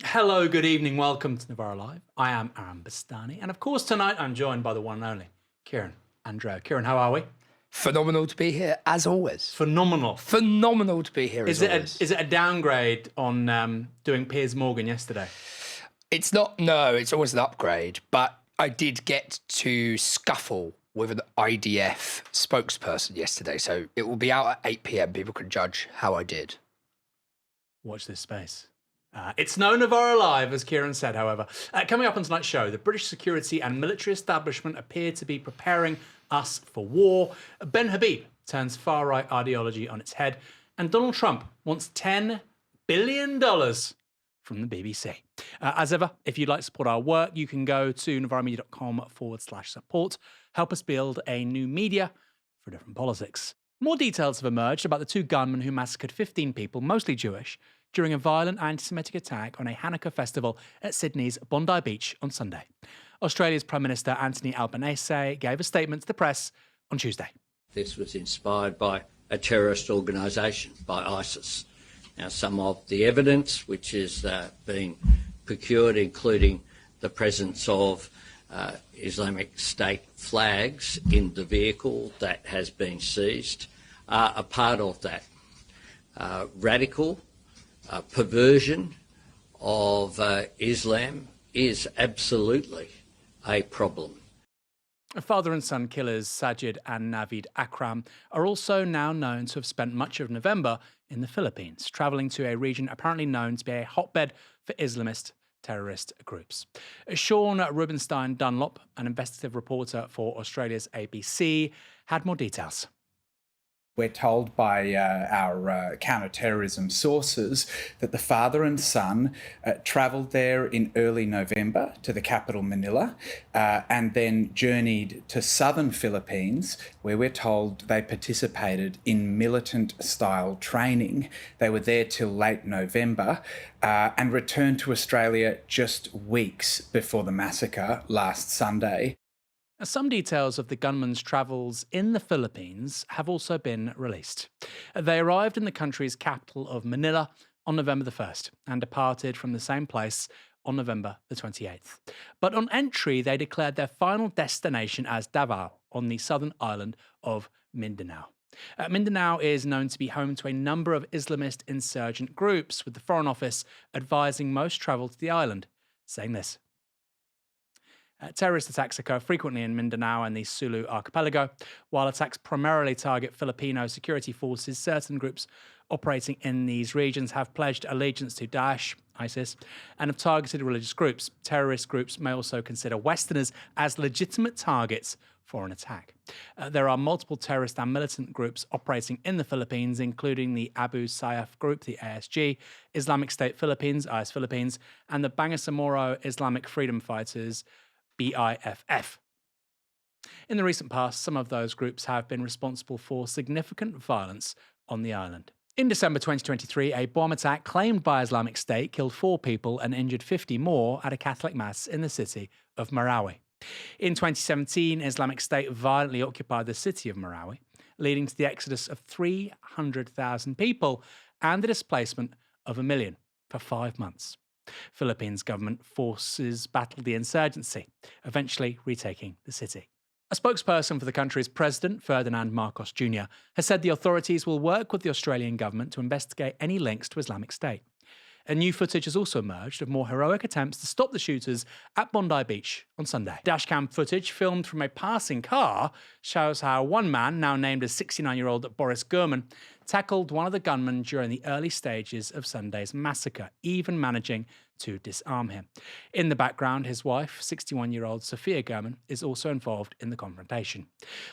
Hello, good evening, welcome to Novara Live. I am Ayaan Bastani, and of course tonight I'm joined by the one and only Kieran, Andrieu. Kieran, how are we? Phenomenal to be here, as always. Phenomenal. Phenomenal to be here, Is as it always. is it a downgrade on doing Piers Morgan yesterday? It's not, no, it's always an upgrade, but I did get to scuffle with an IDF spokesperson yesterday, so it will be out at 8 p.m. People can judge how I did. Watch this space. It's no Novara Live, as Kieran said, however. Coming up on tonight's show, the British security and military establishment appear to be preparing us for war. Ben Habib turns far-right ideology on its head. And Donald Trump wants $10 billion from the BBC. As ever, if you'd like to support our work, you can go to novaramedia.com/support. Help us build a new media for different politics. More details have emerged about the two gunmen who massacred 15 people, mostly Jewish, during a violent anti-Semitic attack on a Hanukkah festival at Sydney's Bondi Beach on Sunday. Australia's Prime Minister Anthony Albanese gave a statement to the press on Tuesday. This was inspired by a terrorist organisation, by ISIS. Now, some of the evidence which is being procured, including the presence of Islamic State flags in the vehicle that has been seized, are a part of that radical perversion of Islam is absolutely a problem. Father and son killers Sajid and Navid Akram are also now known to have spent much of November in the Philippines, travelling to a region apparently known to be a hotbed for Islamist terrorist groups. Sean Rubinstein Dunlop, an investigative reporter for Australia's ABC, had more details. We're told by our counter-terrorism sources that the father and son travelled there in early November to the capital Manila and then journeyed to southern Philippines, where we're told they participated in militant-style training. They were there till late November and returned to Australia just weeks before the massacre last Sunday. Some details of the gunmen's travels in the Philippines have also been released. They arrived in the country's capital of Manila on November the 1st and departed from the same place on November the 28th. But on entry, they declared their final destination as Davao on the southern island of Mindanao. Mindanao is known to be home to a number of Islamist insurgent groups, with the Foreign Office advising most travel to the island, saying this. Terrorist attacks occur frequently in Mindanao and the Sulu archipelago. While attacks primarily target Filipino security forces, certain groups operating in these regions have pledged allegiance to Daesh, ISIS, and have targeted religious groups. Terrorist groups may also consider Westerners as legitimate targets for an attack. There are multiple terrorist and militant groups operating in the Philippines, including the Abu Sayyaf group, the ASG, Islamic State Philippines, IS Philippines, and the Bangsamoro Islamic Freedom Fighters, BIFF. In the recent past, some of those groups have been responsible for significant violence on the island. In December 2023, a bomb attack claimed by Islamic State killed 4 people and injured 50 more at a Catholic mass in the city of Marawi. In 2017, Islamic State violently occupied the city of Marawi, leading to the exodus of 300,000 people and the displacement of 1 million for 5 months. Philippines government forces battled the insurgency, eventually retaking the city. A spokesperson for the country's president, Ferdinand Marcos Jr., has said the authorities will work with the Australian government to investigate any links to Islamic State. And new footage has also emerged of more heroic attempts to stop the shooters at Bondi Beach on Sunday. Dashcam footage filmed from a passing car shows how one man, now named as 69-year-old Boris Gunmen, tackled one of the gunmen during the early stages of Sunday's massacre, even managing to disarm him. In the background, his wife, 61-year-old Sophia Gunmen, is also involved in the confrontation.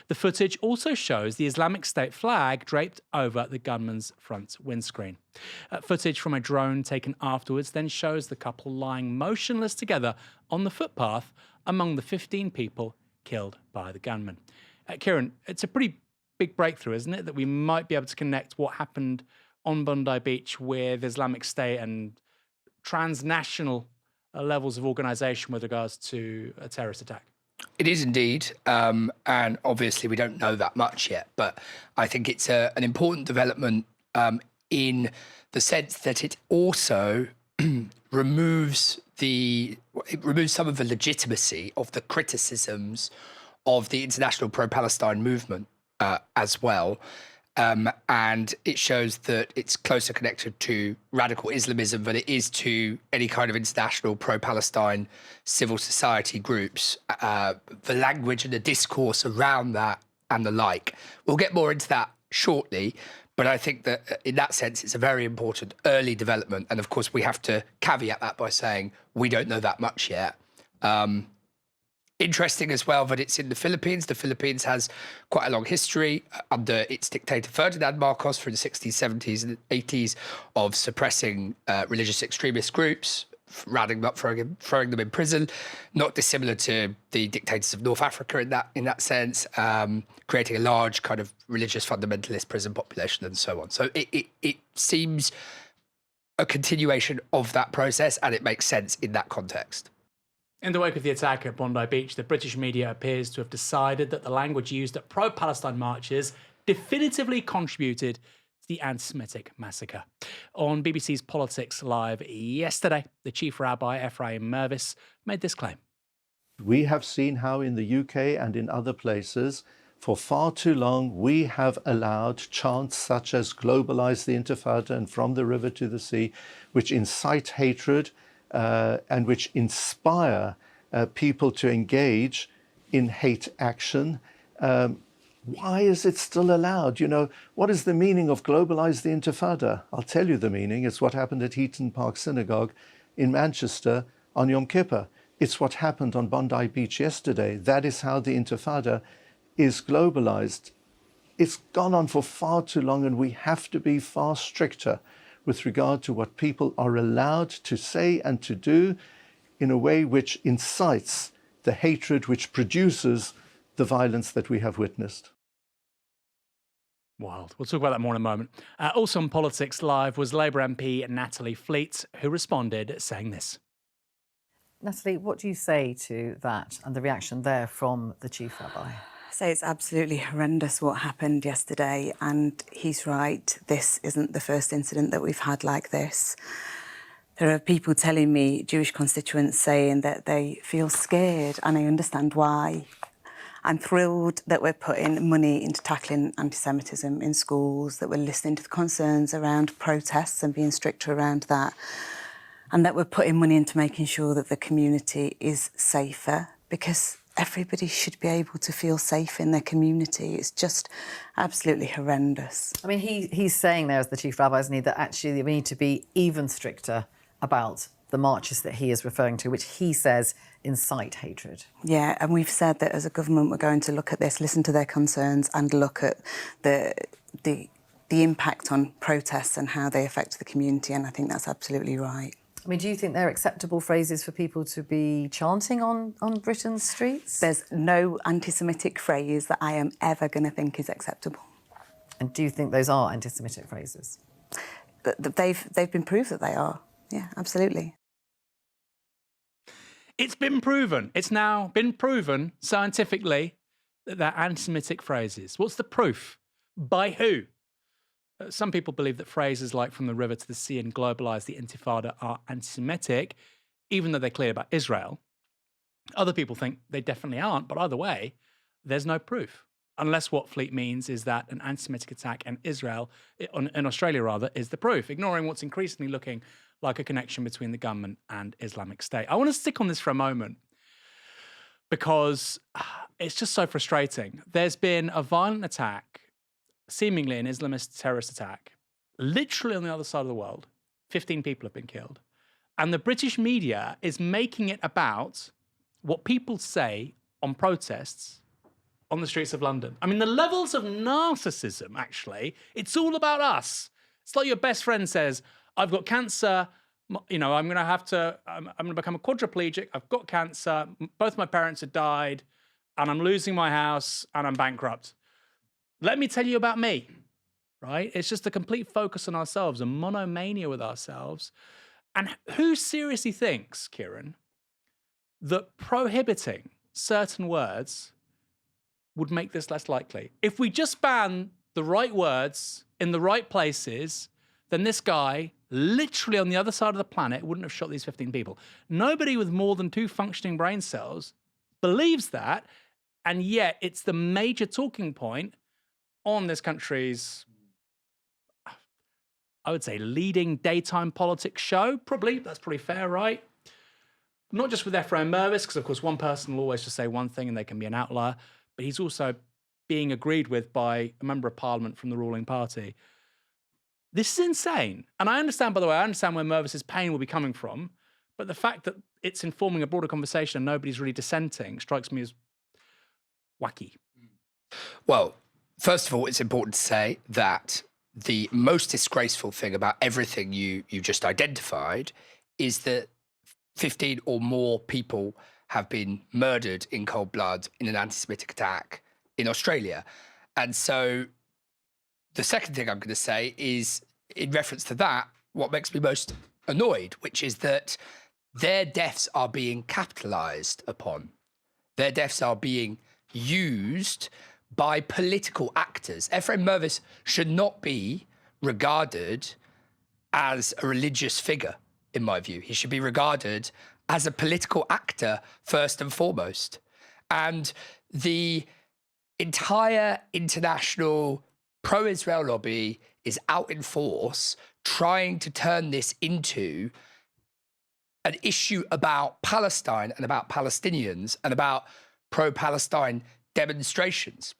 The footage also shows the Islamic State flag draped over the gunman's front windscreen. Footage from a drone taken afterwards then shows the couple lying motionless together on the footpath among the 15 people killed by the gunman. Kieran, it's a pretty big breakthrough, isn't it, that we might be able to connect what happened on Bondi Beach with Islamic State and transnational levels of organisation with regards to a terrorist attack? It is indeed, and obviously we don't know that much yet, but I think it's an important development in the sense that it also removes some of the legitimacy of the criticisms of the international pro-Palestine movement as well. And it shows that it's closer connected to radical Islamism than it is to any kind of international pro-Palestine civil society groups. The language and the discourse around that and the like. We'll get more into that shortly, but I think that in that sense, it's a very important early development. And of course, we have to caveat that by saying we don't know that much yet. Interesting as well that it's in the Philippines. The Philippines has quite a long history under its dictator Ferdinand Marcos through the 60s, 70s and 80s of suppressing religious extremist groups, rounding them up, throwing them in prison, not dissimilar to the dictators of North Africa in that sense, creating a large kind of religious fundamentalist prison population and so on. So it seems a continuation of that process, and it makes sense in that context. In the wake of the attack at Bondi Beach, the British media appears to have decided that the language used at pro-Palestine marches definitively contributed to the anti-Semitic massacre. On BBC's Politics Live yesterday, the chief rabbi, Ephraim Mervis, made this claim. We have seen how in the UK and in other places, for far too long, we have allowed chants such as "Globalize the Intifada" and "From the River to the Sea," which incite hatred and which inspire people to engage in hate action. Why is it still allowed? You know, what is the meaning of "Globalize the Intifada"? I'll tell you the meaning. It's what happened at Heaton Park Synagogue in Manchester on Yom Kippur. It's what happened on Bondi Beach yesterday. That is how the Intifada is globalized. It's gone on for far too long, and we have to be far stricter with regard to what people are allowed to say and to do in a way which incites the hatred which produces the violence that we have witnessed. Wild. We'll talk about that more in a moment. Also on Politics Live was Labour MP Natalie Fleet, who responded saying this. Natalie, what do you say to that and the reaction there from the Chief Rabbi? Say it's absolutely horrendous what happened yesterday, and he's right. This isn't the first incident that we've had like this. There are people telling me, Jewish constituents saying that they feel scared, and I understand why. I'm thrilled that we're putting money into tackling anti-Semitism in schools, that we're listening to the concerns around protests and being stricter around that, and that we're putting money into making sure that the community is safer, because everybody should be able to feel safe in their community. It's just absolutely horrendous. I mean, he's saying there as the Chief Rabbi, isn't he, that actually we need to be even stricter about the marches that he is referring to, which he says incite hatred. Yeah, and we've said that as a government we're going to look at this, listen to their concerns and look at the impact on protests and how they affect the community, and I think that's absolutely right. I mean, do you think they're acceptable phrases for people to be chanting on Britain's streets? There's no anti-Semitic phrase that I am ever going to think is acceptable. And do you think those are anti-Semitic phrases? They've been proved that they are. Yeah, absolutely. It's been proven. It's now been proven scientifically that they're anti-Semitic phrases. What's the proof? By who? Some people believe that phrases like "from the river to the sea" and "globalize the Intifada" are anti-Semitic, even though they're clear about Israel. Other people think they definitely aren't, but either way, there's no proof. Unless what Fleet means is that an anti-Semitic attack in Australia rather, is the proof, ignoring what's increasingly looking like a connection between the Gunmen and Islamic State. I want to stick on this for a moment because it's just so frustrating. There's been a violent attack, seemingly an Islamist terrorist attack, literally on the other side of the world. 15 people have been killed. And the British media is making it about what people say on protests on the streets of London. I mean, the levels of narcissism, actually, it's all about us. It's like your best friend says, I've got cancer, you know, I'm going to become a quadriplegic, I've got cancer, both my parents have died, and I'm losing my house, and I'm bankrupt. Let me tell you about me, right? It's just a complete focus on ourselves, a monomania with ourselves. And who seriously thinks, Kieran, that prohibiting certain words would make this less likely? If we just ban the right words in the right places, then this guy, literally on the other side of the planet, wouldn't have shot these 15 people. Nobody with more than 2 functioning brain cells believes that, and yet it's the major talking point on this country's, I would say, leading daytime politics show. That's probably fair, right? Not just with Ephraim Mervis, because of course one person will always just say one thing and they can be an outlier, but he's also being agreed with by a member of parliament from the ruling party. This is insane. And I understand, by the way, I understand where Mervis's pain will be coming from, but the fact that it's informing a broader conversation and nobody's really dissenting strikes me as wacky. Well, first of all, it's important to say that the most disgraceful thing about everything you just identified is that 15 or more people have been murdered in cold blood in an anti-Semitic attack in Australia. And so the second thing I'm going to say is, in reference to that, what makes me most annoyed, which is that their deaths are being capitalised upon. Their deaths are being used by political actors. Ephraim Mervis should not be regarded as a religious figure, in my view. He should be regarded as a political actor first and foremost. And the entire international pro-Israel lobby is out in force trying to turn this into an issue about Palestine and about Palestinians and about pro-Palestine demonstrations.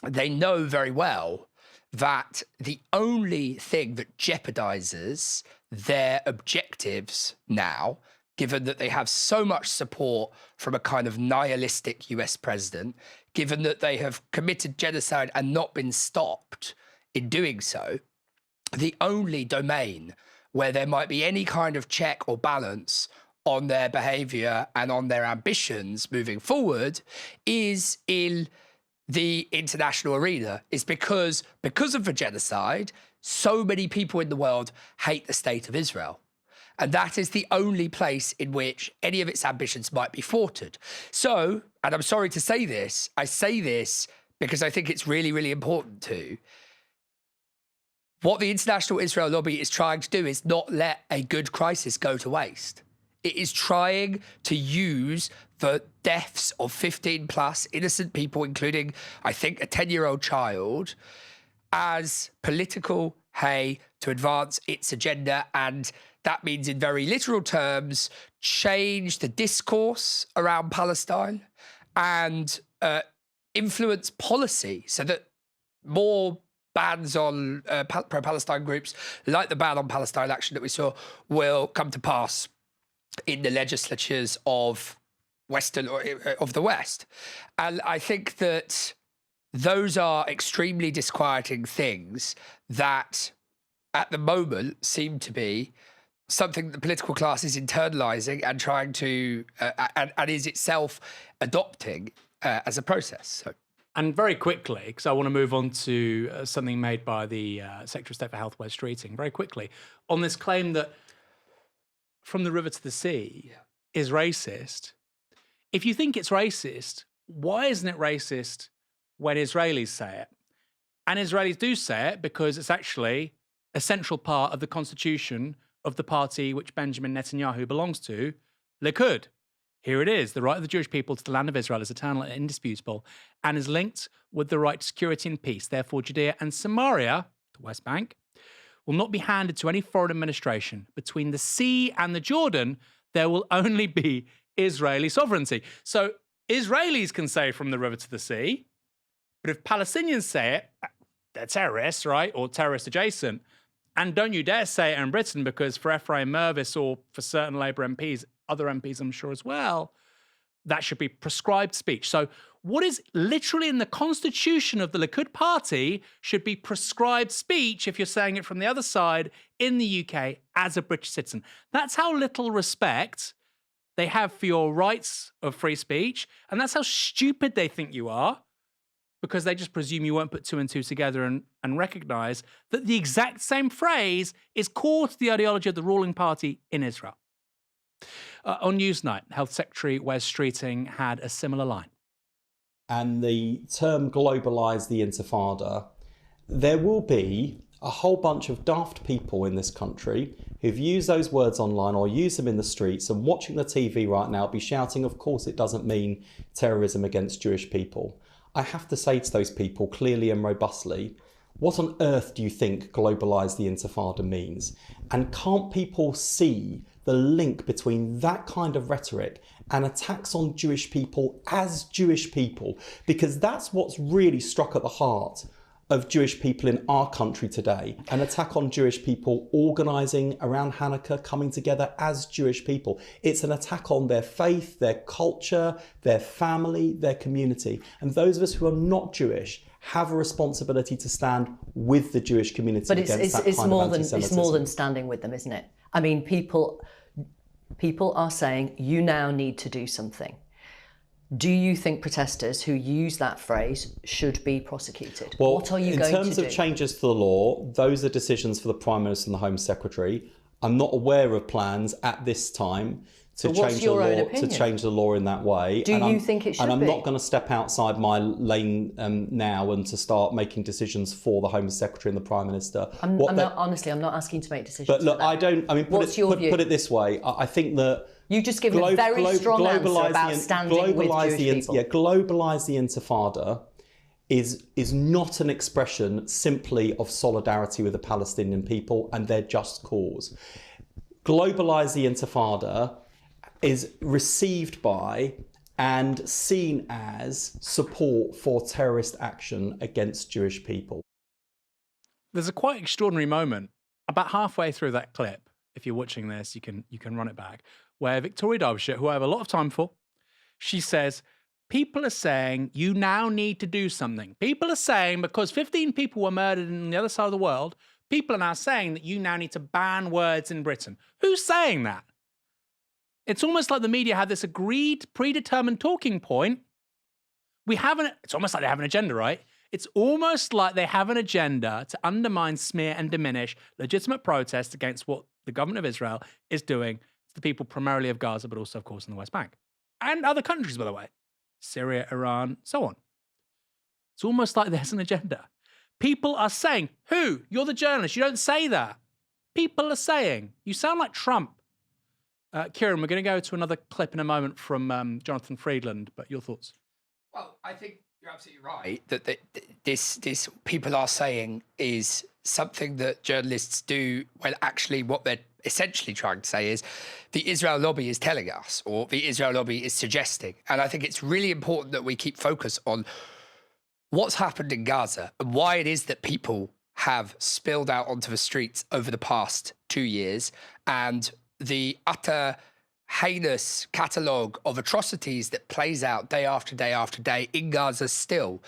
They know very well that the only thing that jeopardizes their objectives now, given that they have so much support from a kind of nihilistic US president, given that they have committed genocide and not been stopped in doing so, the only domain where there might be any kind of check or balance on their behavior and on their ambitions moving forward is in the international arena, is because of the genocide, so many people in the world hate the state of Israel. And that is the only place in which any of its ambitions might be thwarted. So, and I'm sorry to say this, I say this because I think it's really, really important to. What the international Israel lobby is trying to do is not let a good crisis go to waste. It is trying to use the deaths of 15 plus innocent people, including, I think, a 10-year-old child, as political hay to advance its agenda. And that means, in very literal terms, change the discourse around Palestine and influence policy so that more bans on pro-Palestine groups, like the ban on Palestine Action that we saw, will come to pass in the legislatures of the West. And I think that those are extremely disquieting things that at the moment seem to be something the political class is internalising and trying to, and is itself adopting as a process. So. And very quickly, because I want to move on to something made by the Secretary of State for Health, Wes Streeting, very quickly, on this claim that from the river to the sea is racist. If you think it's racist, why isn't it racist when Israelis say it? And Israelis do say it because it's actually a central part of the constitution of the party which Benjamin Netanyahu belongs to, Likud. Here it is. The right of the Jewish people to the land of Israel is eternal and indisputable and is linked with the right to security and peace. Therefore, Judea and Samaria, the West Bank, will not be handed to any foreign administration. Between the sea and the Jordan, there will only be Israeli sovereignty. So Israelis can say from the river to the sea, but if Palestinians say it, they're terrorists, right? Or terrorist adjacent. And don't you dare say it in Britain, because for Ephraim Mervis or for certain Labour MPs, other MPs I'm sure as well, that should be prescribed speech. So what is literally in the constitution of the Likud party should be prescribed speech if you're saying it from the other side in the UK as a British citizen. That's how little respect they have for your rights of free speech. And that's how stupid they think you are, because they just presume you won't put 2 and 2 together and recognise that the exact same phrase is core to the ideology of the ruling party in Israel. On Newsnight, Health Secretary Wes Streeting had a similar line. And the term globalise the intifada, there will be a whole bunch of daft people in this country who've used those words online or use them in the streets and watching the TV right now be shouting, of course it doesn't mean terrorism against Jewish people. I have to say to those people clearly and robustly, what on earth do you think globalise the Intifada means? And can't people see the link between that kind of rhetoric and attacks on Jewish people as Jewish people? Because that's what's really struck at the heart of Jewish people in our country today. An attack on Jewish people organising around Hanukkah, coming together as Jewish people. It's an attack on their faith, their culture, their family, their community. And those of us who are not Jewish have a responsibility to stand with the Jewish community against that kind of anti-Semitism. It's more than standing with them, isn't it? I mean, people are saying, you now need to do something. Do you think protesters who use that phrase should be prosecuted? Well, what are you going to do? In terms of changes to the law, those are decisions for the Prime Minister and the Home Secretary. I'm not aware of plans at this time to change the law in that way. Do you think it should be? And I'm not going to step outside my lane now and to start making decisions for the Home Secretary and the Prime Minister. I'm not asking to make decisions. But look, I don't. I mean, What's your view? Put it this way. I think that you've just given a very strong answer about standing with Jewish people. Yeah, globalise the Intifada is not an expression simply of solidarity with the Palestinian people and their just cause. Globalise the Intifada is received by and seen as support for terrorist action against Jewish people. There's a quite extraordinary moment about halfway through that clip. If you're watching this, you can run it back, where Victoria Derbyshire, who I have a lot of time for, she says, people are saying you now need to do something. People are saying because 15 people were murdered on the other side of the world, people are now saying that you now need to ban words in Britain. Who's saying that? It's almost like the media had this agreed, predetermined talking point. It's almost like they have an agenda, right? It's almost like they have an agenda to undermine, smear, and diminish legitimate protests against what the government of Israel is doing to the people primarily of Gaza, but also, of course, in the West Bank. And other countries, by the way. Syria, Iran, so on. It's almost like there's an agenda. People are saying, who? You're the journalist. You don't say that. People are saying. You sound like Trump. Kieran, we're going to go to another clip in a moment from Jonathan Friedland, but your thoughts? Well, I think you're absolutely right that this people are saying is something that journalists do when actually what they're essentially trying to say is the Israel lobby is telling us, or the Israel lobby is suggesting. And I think it's really important that we keep focus on what's happened in Gaza and why it is that people have spilled out onto the streets over the past 2 years, and the utter heinous catalogue of atrocities that plays out day after day after day in Gaza still.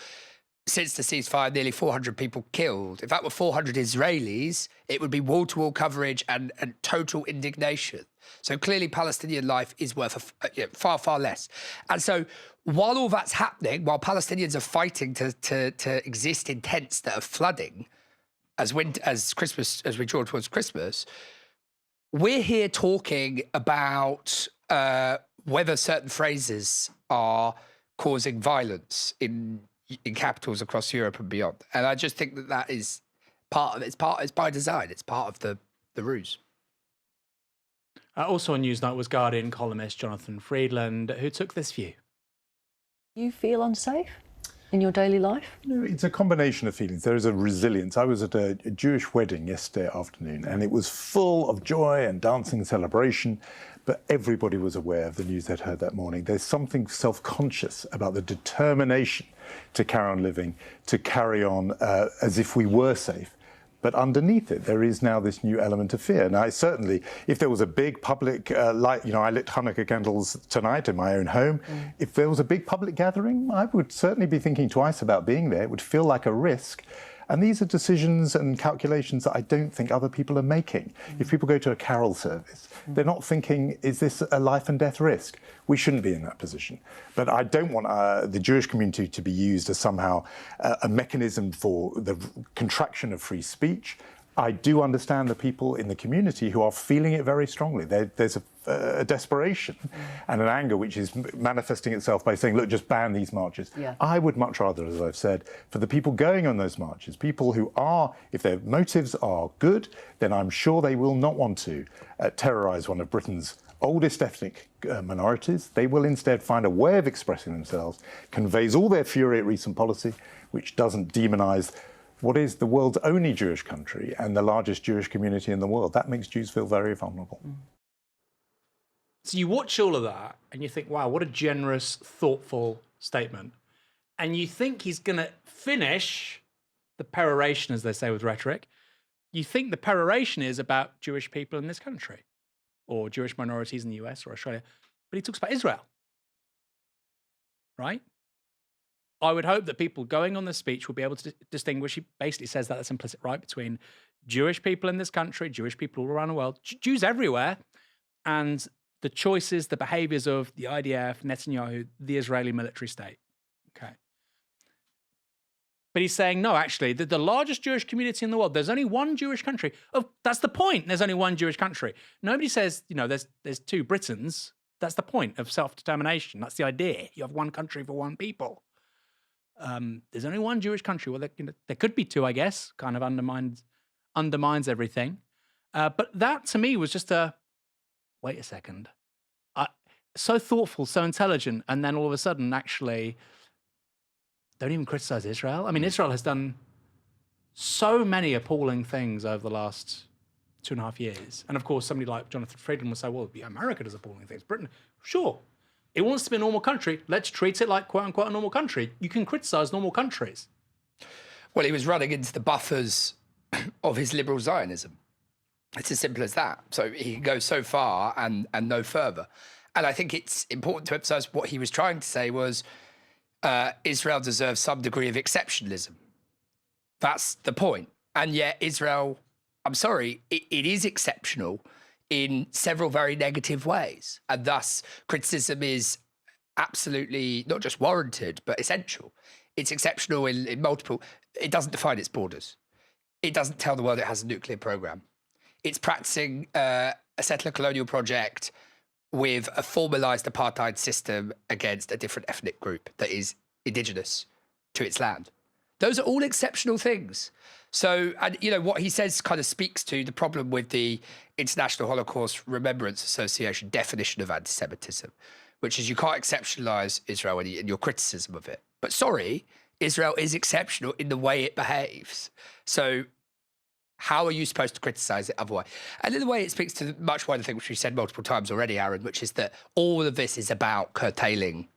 Since the ceasefire, nearly 400 people killed. If that were 400 Israelis, it would be wall-to-wall coverage and total indignation. So clearly Palestinian life is worth far, far less. And so while all that's happening, while Palestinians are fighting to exist in tents that are flooding as we draw towards Christmas, we're here talking about whether certain phrases are causing violence in capitals across Europe and beyond. And I just think that is part of it. It's by design. It's part of the ruse. Also on Newsnight was Guardian columnist Jonathan Friedland, who took this view. You feel unsafe in your daily life? No, it's a combination of feelings. There is a resilience. I was at a Jewish wedding yesterday afternoon, and it was full of joy and dancing and celebration, but everybody was aware of the news they'd heard that morning. There's something self-conscious about the determination to carry on living, to carry on as if we were safe. But underneath it, there is now this new element of fear. Now, certainly, if there was a big public light, I lit Hanukkah candles tonight in my own home. If there was a big public gathering, I would certainly be thinking twice about being there. It would feel like a risk. And these are decisions and calculations that I don't think other people are making. If people go to a carol service, they're not thinking, is this a life and death risk? We shouldn't be in that position. But I don't want the Jewish community to be used as somehow a mechanism for the contraction of free speech. I do understand the people in the community who are feeling it very strongly. There's a desperation and an anger which is manifesting itself by saying, look, just ban these marches. Yeah. I would much rather, as I've said, for the people going on those marches, people who are, if their motives are good, then I'm sure they will not want to terrorise one of Britain's oldest ethnic minorities. They will instead find a way of expressing themselves, conveys all their fury at recent policy, which doesn't demonise what is the world's only Jewish country and the largest Jewish community in the world. That makes Jews feel very vulnerable. So you watch all of that and you think, wow, what a generous, thoughtful statement. And you think he's going to finish the peroration, as they say with rhetoric. You think the peroration is about Jewish people in this country or Jewish minorities in the US or Australia. But he talks about Israel, right? I would hope that people going on this speech will be able to distinguish. He basically says that that's implicit, right, between Jewish people in this country, Jewish people all around the world, Jews everywhere, and the choices, the behaviors of the IDF, Netanyahu, the Israeli military state. Okay. But he's saying, no, actually, the largest Jewish community in the world, there's only one Jewish country. Oh, that's the point. There's only one Jewish country. Nobody says, there's two Britons. That's the point of self-determination. That's the idea. You have one country for one people. There's only one Jewish country. Well, there could be two, I guess. Kind of undermines everything. But that to me was just wait a second. So thoughtful, so intelligent, and then all of a sudden, actually, don't even criticize Israel. I mean, Israel has done so many appalling things over the last 2.5 years. And of course, somebody like Jonathan Friedman will say, well, America does appalling things. Britain, sure. It wants to be a normal country. Let's treat it like, quote unquote, a normal country. You can criticize normal countries. Well, he was running into the buffers of his liberal Zionism. It's as simple as that. So he can go so far and no further. And I think it's important to emphasize what he was trying to say was Israel deserves some degree of exceptionalism. That's the point. And yet Israel, I'm sorry, it is exceptional in several very negative ways. And thus, criticism is absolutely not just warranted, but essential. It's exceptional in multiple... It doesn't define its borders. It doesn't tell the world it has a nuclear program. It's practicing a settler colonial project with a formalised apartheid system against a different ethnic group that is indigenous to its land. Those are all exceptional things. So, and what he says kind of speaks to the problem with the International Holocaust Remembrance Association definition of anti-Semitism, which is you can't exceptionalise Israel in your criticism of it. But sorry, Israel is exceptional in the way it behaves. So how are you supposed to criticise it otherwise? And in the way it speaks to the much wider thing, which we've said multiple times already, Aaron, which is that all of this is about curtailing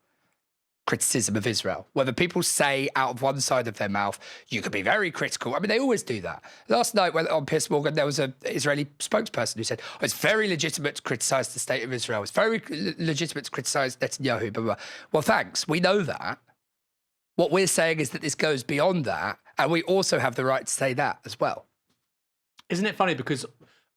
criticism of Israel. Whether people say out of one side of their mouth, you can be very critical. I mean, they always do that. Last night on Piers Morgan, there was an Israeli spokesperson who said, it's very legitimate to criticise the state of Israel. It's very legitimate to criticise Netanyahu, blah, blah. Well, thanks. We know that. What we're saying is that this goes beyond that, and we also have the right to say that as well. Isn't it funny? Because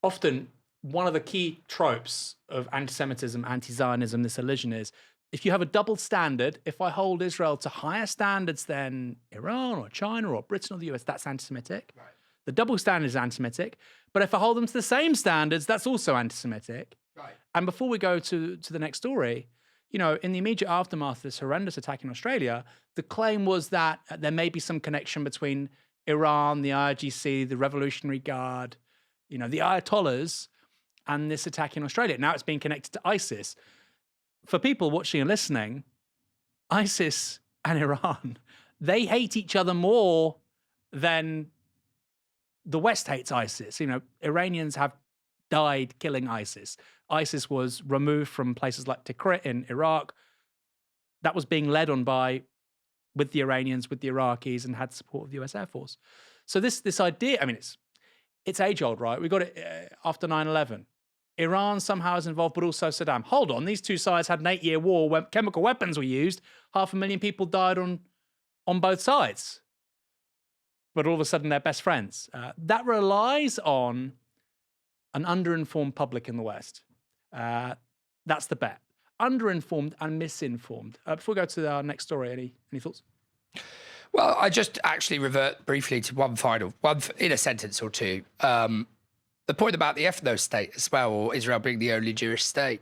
often one of the key tropes of anti-Semitism, anti-Zionism, this elision is, if you have a double standard, if I hold Israel to higher standards than Iran or China or Britain or the US, that's anti-Semitic. Right. The double standard is anti-Semitic. But if I hold them to the same standards, that's also anti-Semitic. Right. And before we go to the next story, in the immediate aftermath of this horrendous attack in Australia, the claim was that there may be some connection between Iran, the IRGC, the Revolutionary Guard, the Ayatollahs, and this attack in Australia. Now it's being connected to ISIS. For people watching and listening, ISIS and Iran, they hate each other more than the West hates ISIS. Iranians have died killing ISIS. ISIS was removed from places like Tikrit in Iraq. That was being led on with the Iranians, with the Iraqis, and had support of the US Air Force. So this idea, I mean, it's age-old, right? We got it after 9/11. Iran somehow is involved, but also Saddam. Hold on, these two sides had an 8-year war where chemical weapons were used. 500,000 people died on both sides. But all of a sudden, they're best friends. That relies on an underinformed public in the West. That's the bet. Underinformed and misinformed. Before we go to our next story, any thoughts? Well, I just actually revert briefly to one in a sentence or two. The point about the ethno state as well, or Israel being the only Jewish state,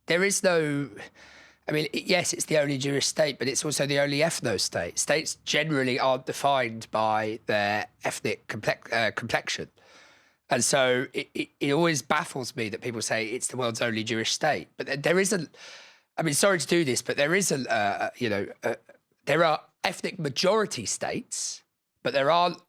there is no. I mean, yes, it's the only Jewish state, but it's also the only ethno state. States generally aren't defined by their ethnic complexion. And so it always baffles me that people say it's the world's only Jewish state. But there isn't, I mean, sorry to do this, but there isn't, there are ethnic majority states, but there aren't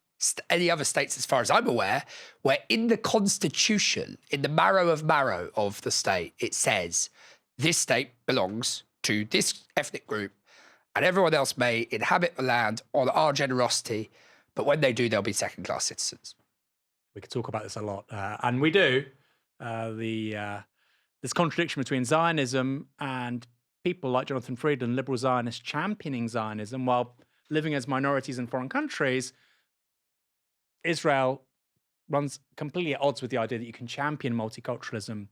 any other states, as far as I'm aware, where in the constitution, in the marrow of the state, it says this state belongs to this ethnic group and everyone else may inhabit the land on our generosity, but when they do, they'll be second-class citizens. We could talk about this a lot, and we do. This contradiction between Zionism and people like Jonathan Friedland, liberal Zionists, championing Zionism while living as minorities in foreign countries. Israel runs completely at odds with the idea that you can champion multiculturalism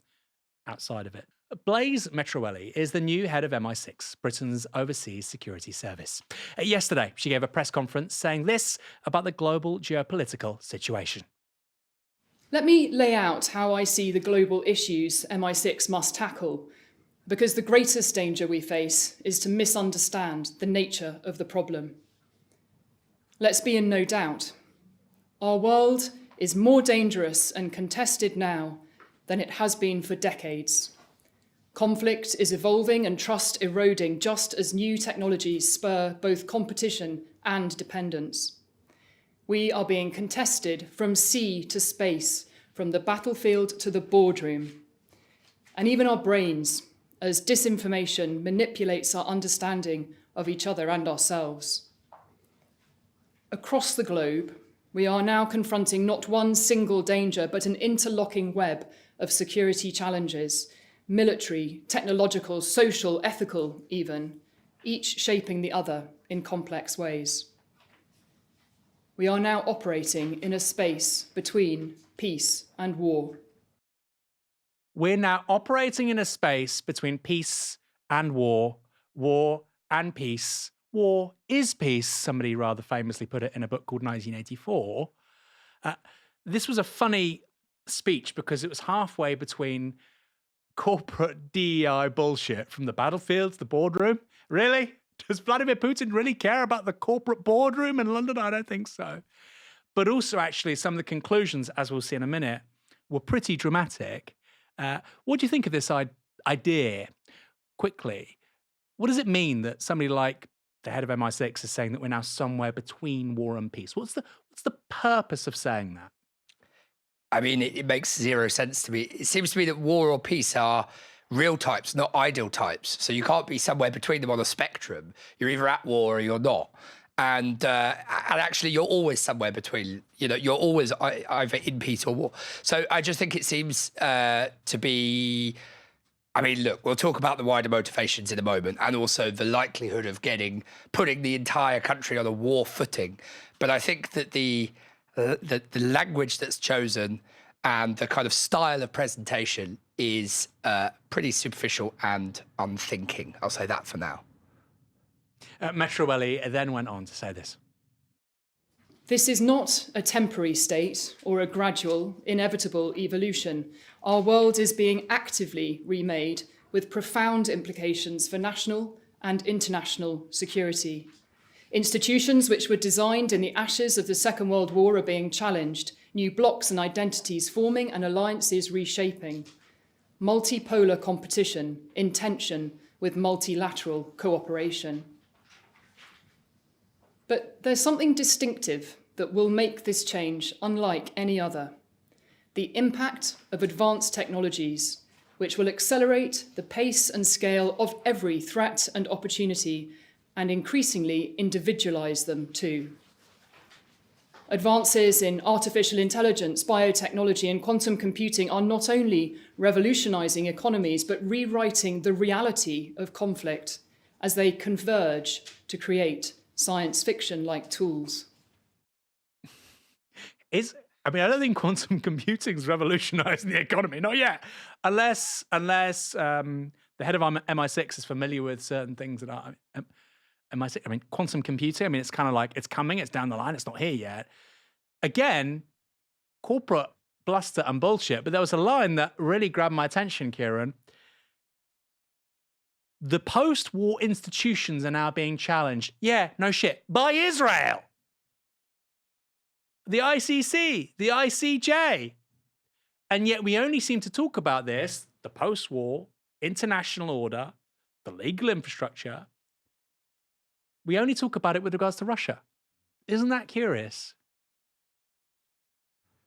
outside of it. Blaise Metroelli is the new head of MI6, Britain's overseas security service. Yesterday, she gave a press conference saying this about the global geopolitical situation. Let me lay out how I see the global issues MI6 must tackle, because the greatest danger we face is to misunderstand the nature of the problem. Let's be in no doubt. Our world is more dangerous and contested now than it has been for decades. Conflict is evolving and trust eroding just as new technologies spur both competition and dependence. We are being contested from sea to space, from the battlefield to the boardroom, and even our brains, as disinformation manipulates our understanding of each other and ourselves. Across the globe, we are now confronting not one single danger, but an interlocking web of security challenges, military, technological, social, ethical even, each shaping the other in complex ways. We are now operating in a space between peace and war. We're now operating in a space between peace and war and peace. War is peace, somebody rather famously put it in a book called 1984. This was a funny speech because it was halfway between corporate DEI bullshit from the battlefield to the boardroom. Really? Does Vladimir Putin really care about the corporate boardroom in London? I don't think so. But also, actually, some of the conclusions, as we'll see in a minute, were pretty dramatic. What do you think of this idea? Quickly, what does it mean that somebody like the head of MI6 is saying that we're now somewhere between war and peace? What's the purpose of saying that? I mean, it makes zero sense to me. It seems to me that war or peace are real types, not ideal types. So you can't be somewhere between them on a spectrum. You're either at war or you're not. And actually, you're always somewhere between. You're always either in peace or war. So I just think it seems to be. I mean, look, we'll talk about the wider motivations in a moment, and also the likelihood of putting the entire country on a war footing. But I think that the language that's chosen and the kind of style of presentation is pretty superficial and unthinking. I'll say that for now. Metroelli then went on to say this. This is not a temporary state or a gradual, inevitable evolution. Our world is being actively remade with profound implications for national and international security. Institutions which were designed in the ashes of the Second World War are being challenged, new blocs and identities forming and alliances reshaping. Multipolar competition in tension with multilateral cooperation. But there's something distinctive that will make this change unlike any other. The impact of advanced technologies, which will accelerate the pace and scale of every threat and opportunity, and increasingly individualize them too. Advances in artificial intelligence, biotechnology, and quantum computing are not only revolutionizing economies, but rewriting the reality of conflict as they converge to create science fiction-like tools. I don't think quantum computing is revolutionising the economy, not yet, unless the head of MI6 is familiar with certain things that are. MI6, I mean, quantum computing, I mean, it's kind of like, it's coming, it's down the line, it's not here yet. Again, corporate bluster and bullshit, but there was a line that really grabbed my attention, Kieran. The post-war institutions are now being challenged. Yeah, no shit. By Israel. The ICC, the ICJ. And yet we only seem to talk about this, the post-war, international order, the legal infrastructure. We only talk about it with regards to Russia. Isn't that curious?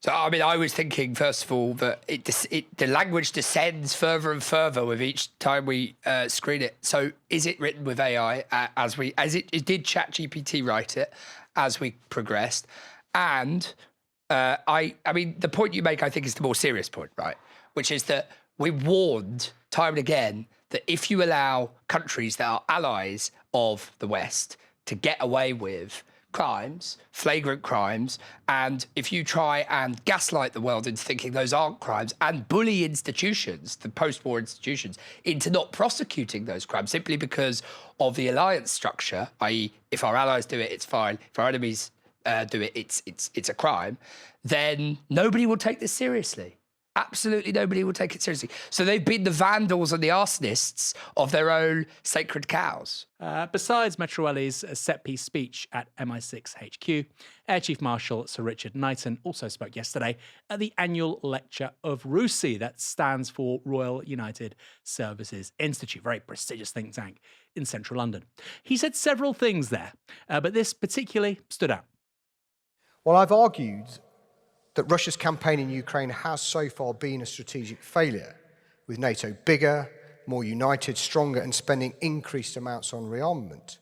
So, I mean, I was thinking, first of all, that the language descends further and further with each time we screen it. So is it written with AI as it did ChatGPT write it as we progressed? And I mean, the point you make, I think, is the more serious point, right? Which is that we warned time and again that if you allow countries that are allies of the West to get away with crimes, flagrant crimes, and if you try and gaslight the world into thinking those aren't crimes and bully institutions, the post-war institutions, into not prosecuting those crimes simply because of the alliance structure, i.e. if our allies do it, it's fine. If our enemies do it, it's a crime, then nobody will take this seriously. Absolutely nobody will take it seriously. So they've been the vandals and the arsonists of their own sacred cows. Besides Metroelli's set-piece speech at MI6 HQ, Air Chief Marshal Sir Richard Knighton also spoke yesterday at the annual lecture of RUSI, that stands for Royal United Services Institute, very prestigious think tank in central London. He said several things there, but this particularly stood out. Well, I've argued that Russia's campaign in Ukraine has so far been a strategic failure, with NATO bigger, more united, stronger, and spending increased amounts on rearmament.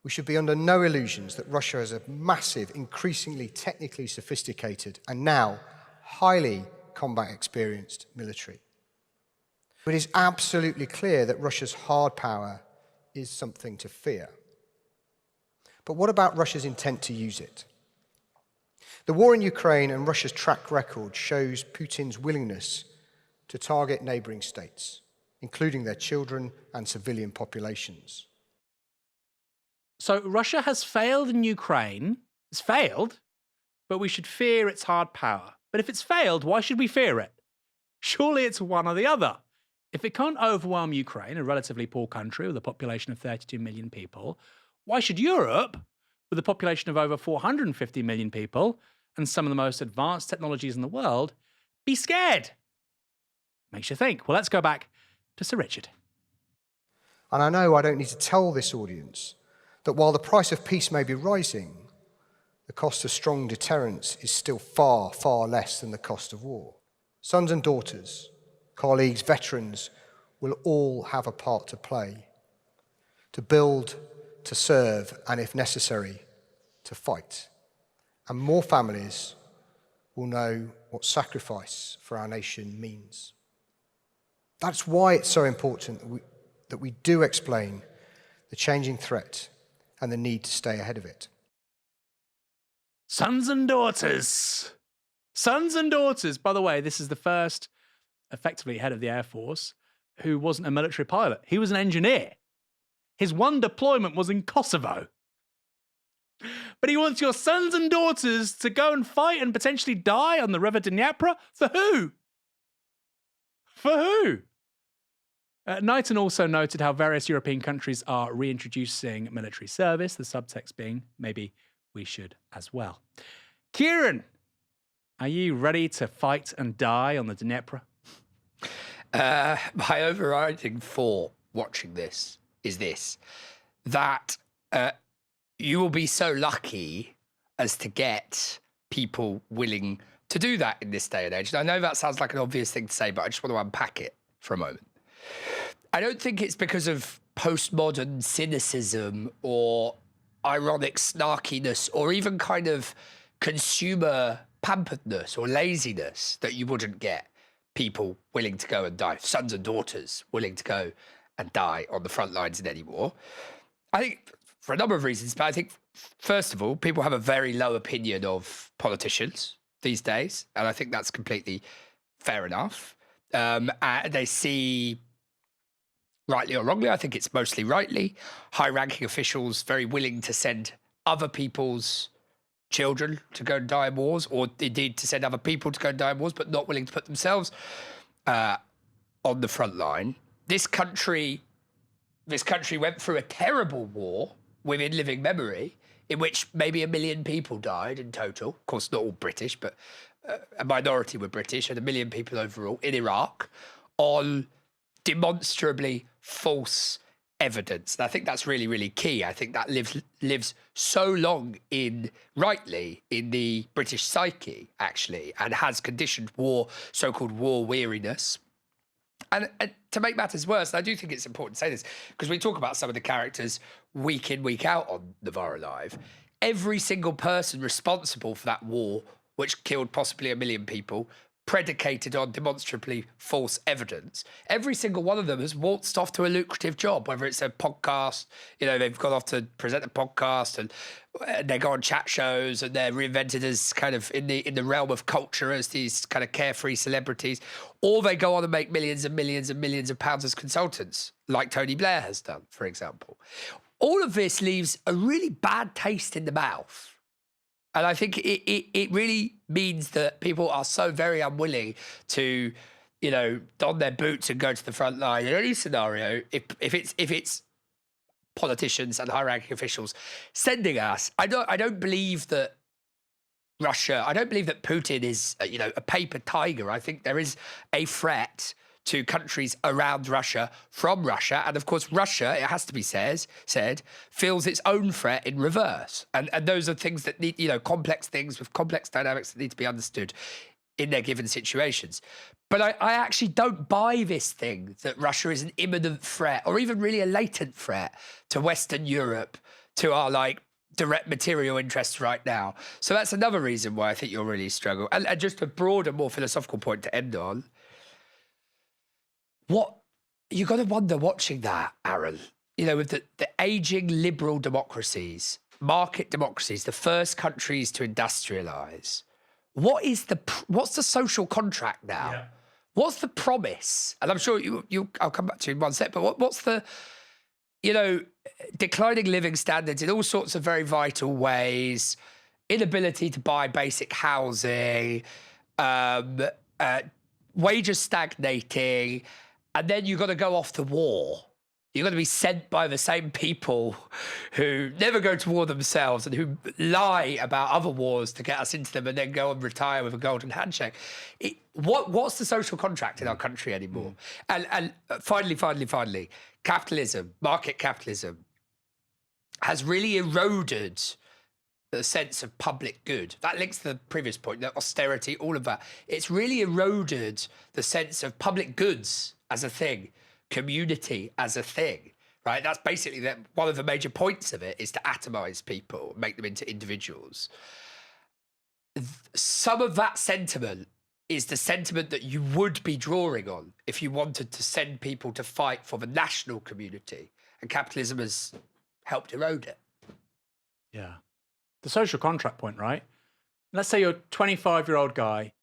We should be under no illusions that Russia has a massive, increasingly technically sophisticated, and now highly combat experienced military. But it is absolutely clear that Russia's hard power is something to fear. But what about Russia's intent to use it? The war in Ukraine and Russia's track record shows Putin's willingness to target neighbouring states, including their children and civilian populations. So Russia has failed in Ukraine. It's failed, but we should fear its hard power. But if it's failed, why should we fear it? Surely it's one or the other. If it can't overwhelm Ukraine, a relatively poor country with a population of 32 million people, why should Europe, with a population of over 450 million people and some of the most advanced technologies in the world, be scared? Makes you think. Well, let's go back to Sir Richard. And I know I don't need to tell this audience that while the price of peace may be rising, the cost of strong deterrence is still far, far less than the cost of war. Sons and daughters, colleagues, veterans will all have a part to play, to build, to serve, and if necessary, to fight. And more families will know what sacrifice for our nation means. That's why it's so important that we do explain the changing threat and the need to stay ahead of it. Sons and daughters. Sons and daughters. By the way, this is the first, effectively head of the Air Force, who wasn't a military pilot. He was an engineer. His one deployment was in Kosovo. But he wants your sons and daughters to go and fight and potentially die on the River Dnieper? For who? For who? Knighton also noted how various European countries are reintroducing military service, the subtext being, maybe we should as well. Kieran, are you ready to fight and die on the Dnieper? My overriding thought watching this is this, that you will be so lucky as to get people willing to do that in this day and age. And I know that sounds like an obvious thing to say, but I just want to unpack it for a moment. I don't think it's because of postmodern cynicism or ironic snarkiness or even kind of consumer pamperedness or laziness that you wouldn't get people willing to go and die, sons and daughters willing to go and die on the front lines in any war. I think for a number of reasons, but I think, first of all, people have a very low opinion of politicians these days, and I think that's completely fair enough. They see rightly or wrongly, I think it's mostly rightly, high-ranking officials very willing to send other people's children to go and die in wars, or indeed to send other people to go and die in wars, but not willing to put themselves on the front line. This country went through a terrible war within living memory, in which maybe 1 million people died in total. Of course, not all British, but a minority were British, and 1 million people overall in Iraq, on demonstrably false evidence. And I think that's really, really key. I think that lives so long rightly in the British psyche, actually, and has conditioned so-called war weariness. And to make matters worse, and I do think it's important to say this, because we talk about some of the characters week in, week out on Novara Live, every single person responsible for that war, which killed possibly 1 million people, predicated on demonstrably false evidence, every single one of them has waltzed off to a lucrative job, whether it's a podcast, they've gone off to present a podcast, and they go on chat shows, and they're reinvented as kind of in the realm of culture as these kind of carefree celebrities, or they go on and make millions and millions and millions of pounds as consultants, like Tony Blair has done, for example. All of this leaves a really bad taste in the mouth. And I think it really means that people are so very unwilling to, don their boots and go to the front line in any scenario. If it's politicians and high-ranking officials sending us, I don't believe that Russia. I don't believe that Putin is a paper tiger. I think there is a threat to countries around Russia from Russia. And of course, Russia, it has to be said, feels its own threat in reverse. And those are things that need, complex things with complex dynamics that need to be understood in their given situations. But I actually don't buy this thing that Russia is an imminent threat, or even really a latent threat to Western Europe, to our direct material interests right now. So that's another reason why I think you'll really struggle. And just a broader, more philosophical point to end on. What you got to wonder watching that, Aaron, with the aging liberal democracies, market democracies, the first countries to industrialize. What's the social contract now? Yeah. What's the promise? And I'm sure I'll come back to you in one sec, but what's the, declining living standards in all sorts of very vital ways, inability to buy basic housing, wages stagnating, and then you've got to go off to war. You've got to be sent by the same people who never go to war themselves and who lie about other wars to get us into them and then go and retire with a golden handshake. What's the social contract in our country anymore? And finally, capitalism, market capitalism, has really eroded the sense of public good. That links to the previous point, the austerity, all of that. It's really eroded the sense of public goods as a thing, community as a thing, right? That's basically one of the major points of it, is to atomize people, make them into individuals. Some of that sentiment is the sentiment that you would be drawing on if you wanted to send people to fight for the national community, and capitalism has helped erode it. Yeah. The social contract point, right? Let's say you're a 25-year-old guy,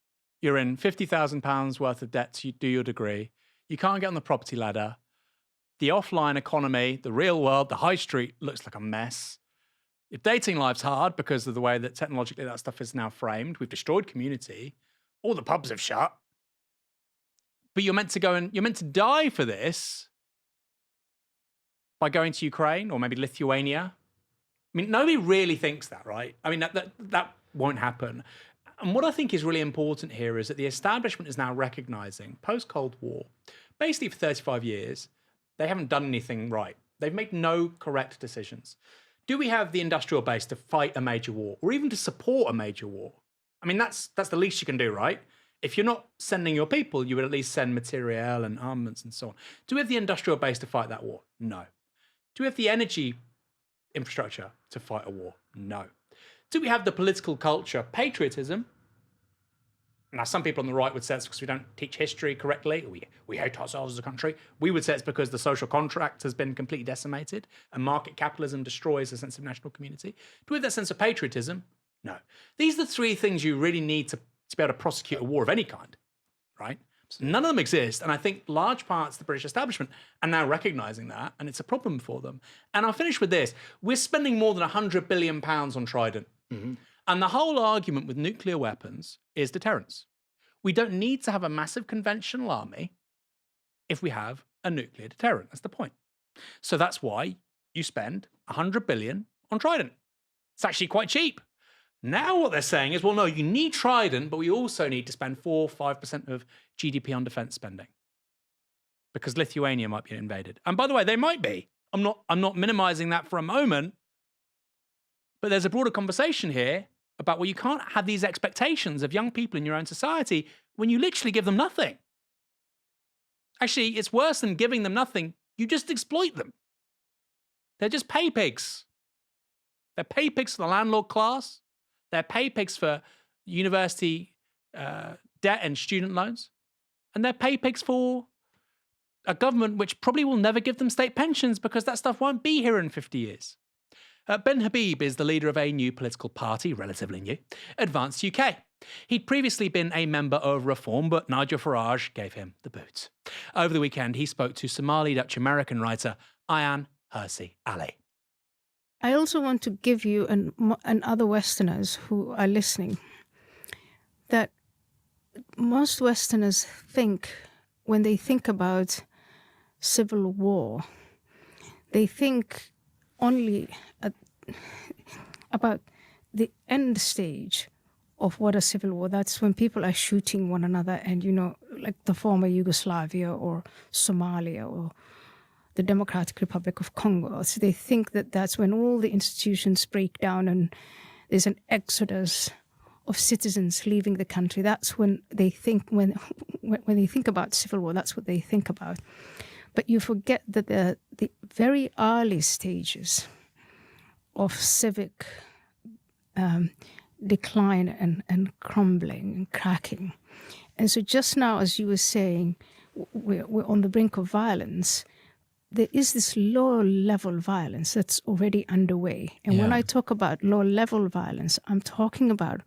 you're in £50,000 worth of debt to do your degree, you can't get on the property ladder, the offline economy, the real world, the high street looks like a mess. Your dating life's hard because of the way that technologically that stuff is now framed. We've destroyed community. All the pubs have shut. But you're meant to die for this by going to Ukraine or maybe Lithuania. I mean, nobody really thinks that, right? I mean, that won't happen. And what I think is really important here is that the establishment is now recognizing, post-Cold War, basically for 35 years, they haven't done anything right. They've made no correct decisions. Do we have the industrial base to fight a major war or even to support a major war? I mean, that's the least you can do, right? If you're not sending your people, you would at least send materiel and armaments and so on. Do we have the industrial base to fight that war? No. Do we have the energy infrastructure to fight a war? No. Do we have the political culture, patriotism? Now, some people on the right would say it's because we don't teach history correctly. We hate ourselves as a country. We would say it's because the social contract has been completely decimated and market capitalism destroys a sense of national community. Do we have that sense of patriotism? No. These are the three things you really need to be able to prosecute a war of any kind, right? None of them exist. And I think large parts of the British establishment are now recognising that, and it's a problem for them. And I'll finish with this. We're spending more than £100 billion on Trident. And the whole argument with nuclear weapons is deterrence. We don't need to have a massive conventional army if we have a nuclear deterrent. That's the point. So that's why you spend £100 billion on Trident. It's actually quite cheap. Now what they're saying is, well, no, you need Trident, but we also need to spend 4 or 5% of GDP on defence spending because Lithuania might be invaded. And by the way, they might be. I'm not minimising that for a moment, but there's a broader conversation here about, well, you can't have these expectations of young people in your own society when you literally give them nothing. Actually, it's worse than giving them nothing. You just exploit them. They're just pay pigs. They're pay pigs for the landlord class. They're pay pigs for university debt and student loans. And they're pay pigs for a government which probably will never give them state pensions because that stuff won't be here in 50 years. Ben Habib is the leader of a new political party, relatively new, Advanced UK. He'd previously been a member of Reform, but Nigel Farage gave him the boot. Over the weekend, he spoke to Somali Dutch-American writer Ayaan Hirsi Ali. I also want to give you and other Westerners who are listening that most Westerners think, when they think about civil war, they think only about the end stage of what a civil war. That's when people are shooting one another and, like the former Yugoslavia or Somalia or the Democratic Republic of Congo. So they think that that's when all the institutions break down and there's an exodus of citizens leaving the country. That's when they think, when they think about civil war, that's what they think about. But you forget that the very early stages of civic decline and crumbling and cracking. And so just now, as you were saying, we're on the brink of violence. There is this low-level violence that's already underway. And when I talk about low-level violence, I'm talking about,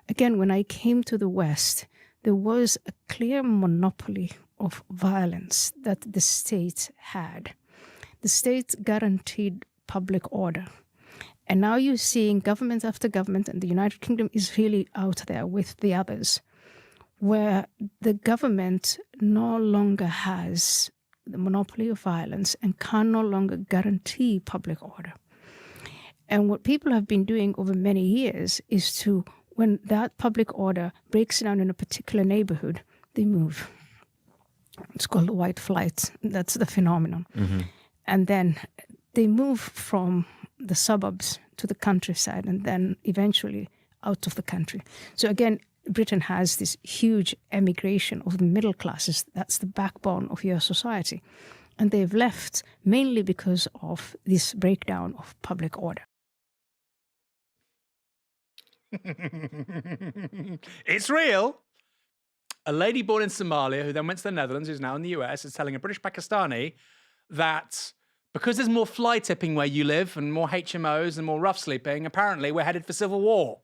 again, when I came to the West, there was a clear monopoly of violence that the state had. The state guaranteed public order. And now you're seeing government after government, and the United Kingdom is really out there with the others, where the government no longer has the monopoly of violence and can no longer guarantee public order. And what people have been doing over many years is to, when that public order breaks down in a particular neighborhood, they move. It's called the white flight. That's the phenomenon. And then they move from the suburbs to the countryside and then eventually out of the country. So again, Britain has this huge emigration of the middle classes. That's the backbone of your society. And they've left mainly because of this breakdown of public order. It's real. A lady born in Somalia who then went to the Netherlands, who's now in the US, is telling a British Pakistani that because there's more fly tipping where you live and more HMOs and more rough sleeping, apparently we're headed for civil war.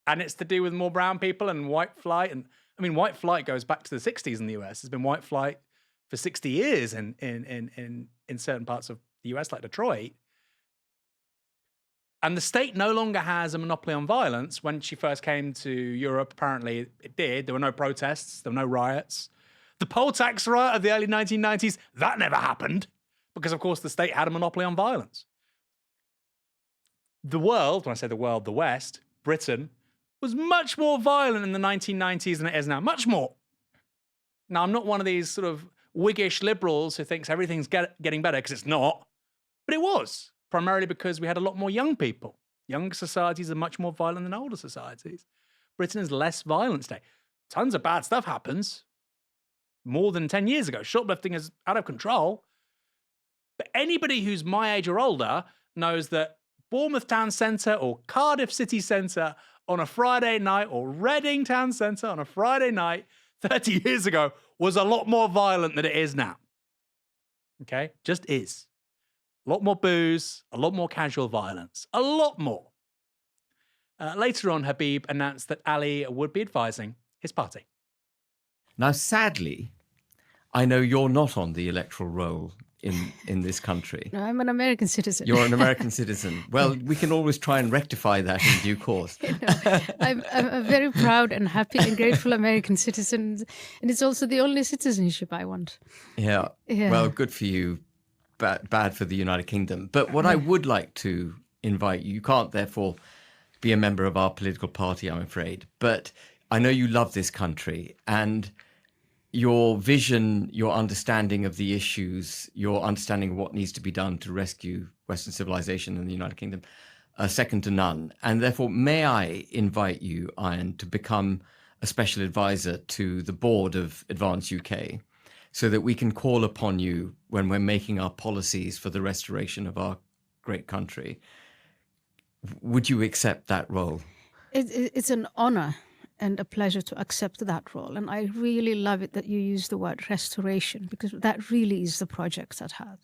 And it's to do with more brown people and white flight. And I mean, white flight goes back to the 60s in the US. There's been white flight for 60 years in certain parts of the US, like Detroit. And the state no longer has a monopoly on violence. When she first came to Europe, apparently it did. There were no protests. There were no riots. The poll tax riot of the early 1990s, that never happened because, of course, the state had a monopoly on violence. The world, when I say the world, the West, Britain, was much more violent in the 1990s than it is now. Much more. Now, I'm not one of these sort of Whiggish liberals who thinks everything's getting better, because it's not. But it was, primarily because we had a lot more young people. Younger societies are much more violent than older societies. Britain is less violent today. Tons of bad stuff happens. More than 10 years ago, shoplifting is out of control. But anybody who's my age or older knows that Bournemouth Town Centre or Cardiff City Centre on a Friday night, or Reading Town Centre on a Friday night 30 years ago was a lot more violent than it is now. Okay? Just is. A lot more booze, a lot more casual violence, a lot more. Later on, Habib announced that Ali would be advising his party. Now, sadly, I know you're not on the electoral roll in this country. No, I'm an American citizen. You're an American citizen. Well, we can always try and rectify that in due course. I'm a very proud and happy and grateful American citizen, and it's also the only citizenship I want. Yeah. Well, good for you. Bad for the United Kingdom. But what I would like to invite you can't therefore be a member of our political party, I'm afraid. But I know you love this country, and your vision, your understanding of the issues, your understanding of what needs to be done to rescue Western civilization in the United Kingdom are second to none. And therefore, may I invite you, Ayaan, to become a special advisor to the board of Advance UK, so that we can call upon you when we're making our policies for the restoration of our great country. Would you accept that role? It's an honor and a pleasure to accept that role. And I really love it that you use the word restoration, because that really is the project at heart.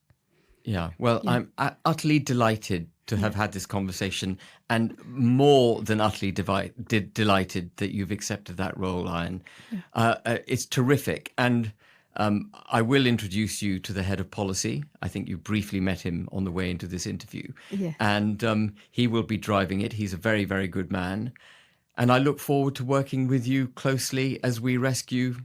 Yeah, well, yeah. I'm utterly delighted to have had this conversation, and more than utterly delighted that you've accepted that role, Ayaan. Yeah. It's terrific. And I will introduce you to the head of policy. I think you briefly met him on the way into this interview. Yeah. And he will be driving it. He's a very, very good man. And I look forward to working with you closely as we rescue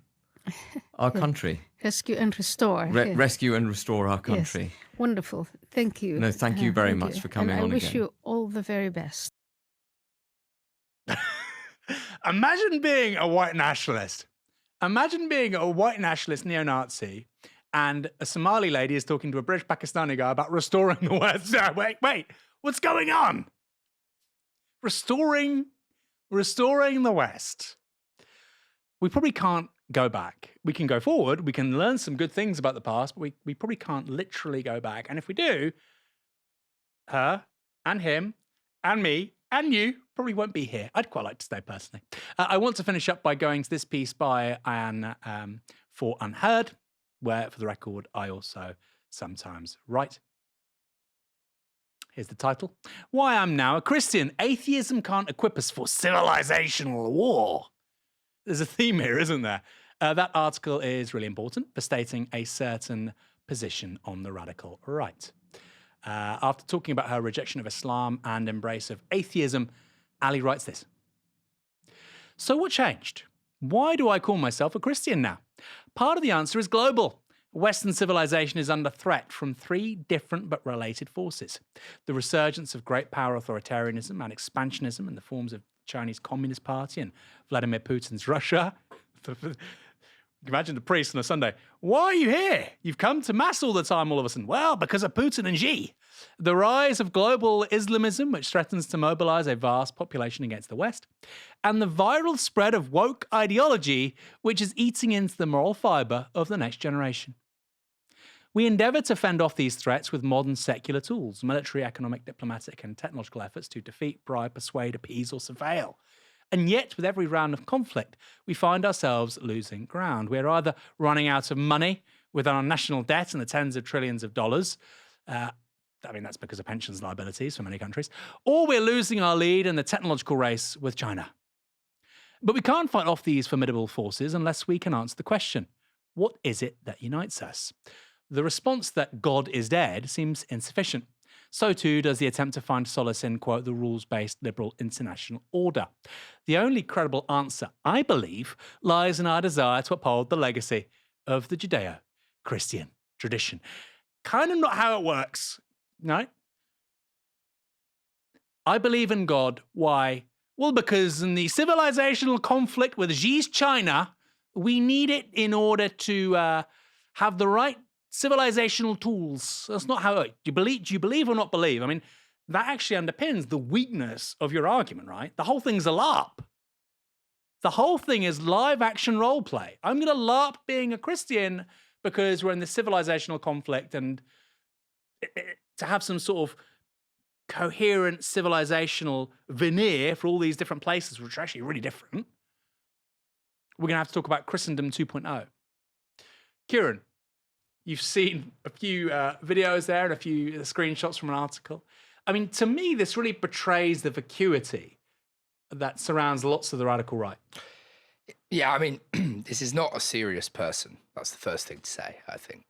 our country. Rescue and restore. Rescue and restore our country. Yes. Wonderful. Thank you. No, thank you very much for coming on again. I wish you all the very best. Imagine being a white nationalist. Imagine being a white nationalist neo-Nazi, and a Somali lady is talking to a British Pakistani guy about restoring the West. Wait, what's going on? Restoring the West. We probably can't go back. We can go forward. We can learn some good things about the past, but we probably can't literally go back. And if we do, her and him and me and you probably won't be here. I'd quite like to stay personally. I want to finish up by going to this piece by Ayaan for Unheard, where, for the record, I also sometimes write. Here's the title. Why I'm Now a Christian. Atheism can't equip us for civilizational war. There's a theme here, isn't there? That article is really important for stating a certain position on the radical right. After talking about her rejection of Islam and embrace of atheism, Ali writes this. So what changed? Why do I call myself a Christian now? Part of the answer is global. Western civilization is under threat from three different but related forces. The resurgence of great power authoritarianism and expansionism in the forms of the Chinese Communist Party and Vladimir Putin's Russia. Imagine the priest on a Sunday. Why are you here? You've come to mass all the time all of a sudden. Well, because of Putin and Xi. The rise of global Islamism, which threatens to mobilize a vast population against the West. And the viral spread of woke ideology, which is eating into the moral fiber of the next generation. We endeavour to fend off these threats with modern secular tools, military, economic, diplomatic and technological efforts to defeat, bribe, persuade, appease or surveil. And yet, with every round of conflict, we find ourselves losing ground. We're either running out of money with our national debt in the tens of trillions of dollars. That's because of pensions liabilities for many countries. Or we're losing our lead in the technological race with China. But we can't fight off these formidable forces unless we can answer the question, what is it that unites us? The response that God is dead seems insufficient. So too does the attempt to find solace in, quote, the rules-based liberal international order. The only credible answer, I believe, lies in our desire to uphold the legacy of the Judeo-Christian tradition. Kind of not how it works, right? I believe in God. Why? Well, because in the civilizational conflict with Xi's China, we need it in order to have the right civilizational tools. That's not how it. Do you believe or not believe? I mean, that actually underpins the weakness of your argument, right? The whole thing's a LARP. The whole thing is live action role play. I'm going to LARP being a Christian because we're in this civilizational conflict, and to have some sort of coherent civilizational veneer for all these different places, which are actually really different, we're going to have to talk about Christendom 2.0. Kieran, you've seen a few videos there and a few screenshots from an article. I mean, to me, this really betrays the vacuity that surrounds lots of the radical right. Yeah, I mean, this is not a serious person. That's the first thing to say, I think.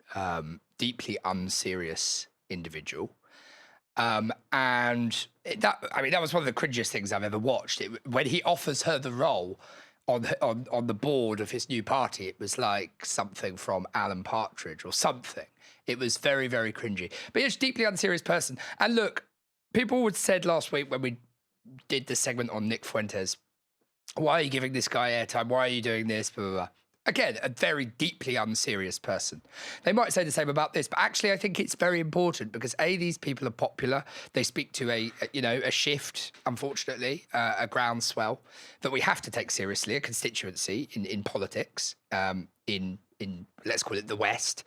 Deeply unserious individual. And that was one of the cringiest things I've ever watched. When he offers her the role on the board of his new party, it was like something from Alan Partridge or something. It was very, very cringy. But he's a deeply unserious person. And look, people would said last week when we did the segment on Nick Fuentes, why are you giving this guy airtime? Why are you doing this? Blah, blah, blah. Again, a very deeply unserious person. They might say the same about this, but actually I think it's very important because A, these people are popular. They speak to a shift, unfortunately, a groundswell that we have to take seriously, a constituency in politics, in let's call it the West.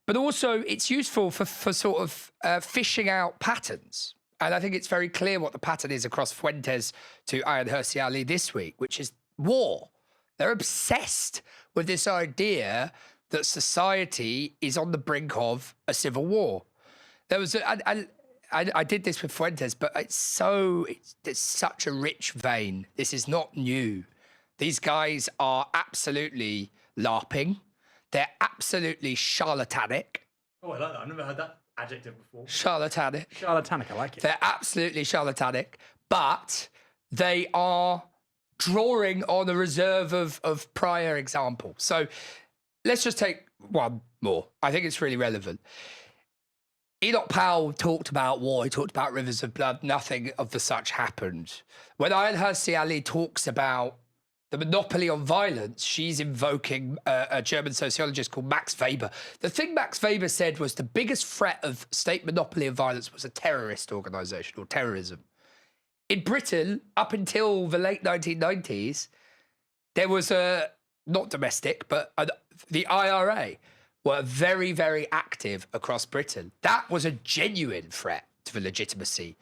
But also it's useful for sort of fishing out patterns. And I think it's very clear what the pattern is across Fuentes to Ayaan Hirsi Ali this week, which is war. They're obsessed with this idea that society is on the brink of a civil war. There was, I did this with Fuentes, but it's such a rich vein. This is not new. These guys are absolutely LARPing. They're absolutely charlatanic. Oh, I like that. I've never heard that adjective before. Charlatanic. Charlatanic, I like it. They're absolutely charlatanic, but they are drawing on a reserve of prior examples. So let's just take one more. I think it's really relevant. Enoch Powell talked about war. He talked about rivers of blood. Nothing of the such happened. When Ayaan Hirsi Ali talks about the monopoly on violence, she's invoking a German sociologist called Max Weber. The thing Max Weber said was the biggest threat of state monopoly of violence was a terrorist organisation or terrorism. In Britain, up until the late 1990s, there was not domestic, but the IRA were very, very active across Britain. That was a genuine threat to the legitimacy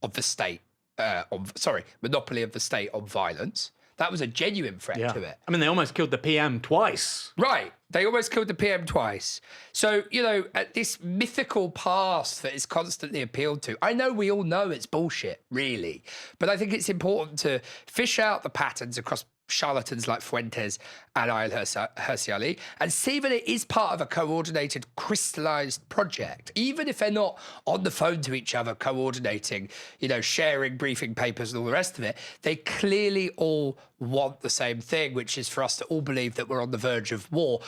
of the state, monopoly of the state on violence. That was a genuine threat to it. I mean, they almost killed the PM twice. Right. They almost killed the PM twice. So, this mythical past that is constantly appealed to, I know we all know it's bullshit, really. But I think it's important to fish out the patterns across charlatans like Fuentes and Ayaan Hirsi Ali and see that it is part of a coordinated, crystallized project. Even if they're not on the phone to each other, coordinating, sharing briefing papers and all the rest of it, they clearly all want the same thing, which is for us to all believe that we're on the verge of war.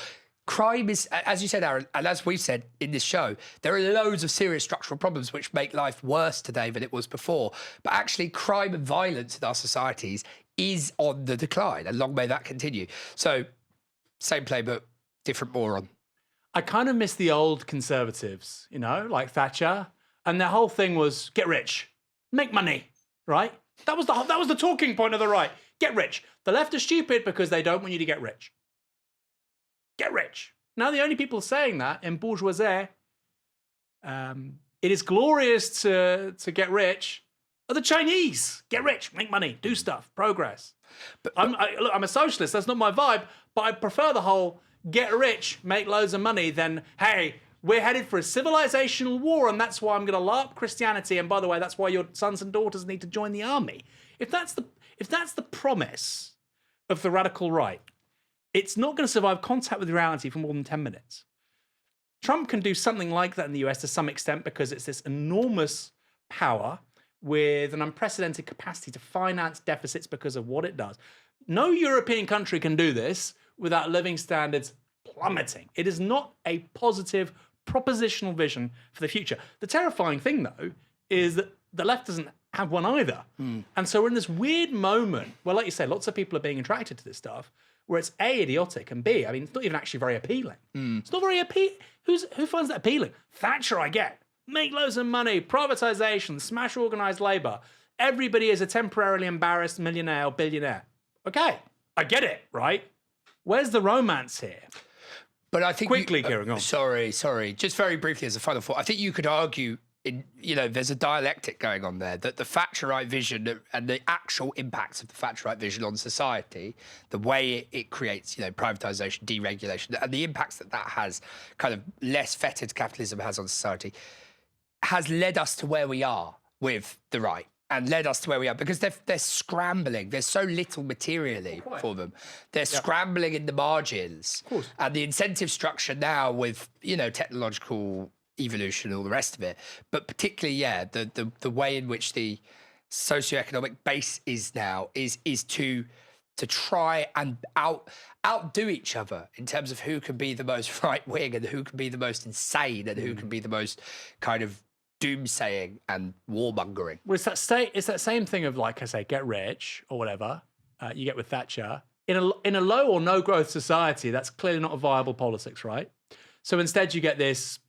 Crime is, as you said, Aaron, and as we've said in this show, there are loads of serious structural problems which make life worse today than it was before. But actually, crime and violence in our societies is on the decline, and long may that continue. So, same playbook, different moron. I kind of miss the old conservatives, like Thatcher, and their whole thing was get rich, make money, right? That was the talking point of the right. Get rich. The left are stupid because they don't want you to get rich. Get rich. Now the only people saying that in bourgeoisie, it is glorious to get rich, are the Chinese. Get rich, make money, do stuff, progress. But I'm a socialist. That's not my vibe. But I prefer the whole get rich, make loads of money than, hey, we're headed for a civilizational war and that's why I'm going to LARP Christianity. And by the way, that's why your sons and daughters need to join the army. If that's the promise of the radical right, it's not going to survive contact with reality for more than 10 minutes. Trump can do something like that in the US to some extent because it's this enormous power with an unprecedented capacity to finance deficits because of what it does. No European country can do this without living standards plummeting. It is not a positive propositional vision for the future. The terrifying thing, though, is that the left doesn't have one either. And so we're in this weird moment where, like you say, lots of people are being attracted to this stuff, where it's A, idiotic, and B, I mean, it's not even actually very appealing. It's not very appealing. Who finds that appealing? Thatcher, I get. Make loads of money, privatization, smash organised labour. Everybody is a temporarily embarrassed millionaire or billionaire. Okay, I get it, right? Where's the romance here? But I think quickly, Kieran, go on. Sorry. Just very briefly as a final thought, I think you could argue, there's a dialectic going on there that the Thatcherite vision and the actual impacts of the Thatcherite vision on society, the way it creates, privatisation, deregulation, and the impacts that has, kind of less fettered capitalism has on society, has led us to where we are with the right. and led us to where we are, because they're scrambling. There's so little materially for them. They're scrambling in the margins. Of course. And the incentive structure now with, technological evolution and all the rest of it, but particularly, the way in which the socioeconomic base is now is to try and outdo each other in terms of who can be the most right-wing and who can be the most insane and who can be the most kind of doomsaying and warmongering. Well, it's that same thing of, like I say, get rich or whatever you get with Thatcher. In a low or no growth society, that's clearly not a viable politics, right? So instead you get this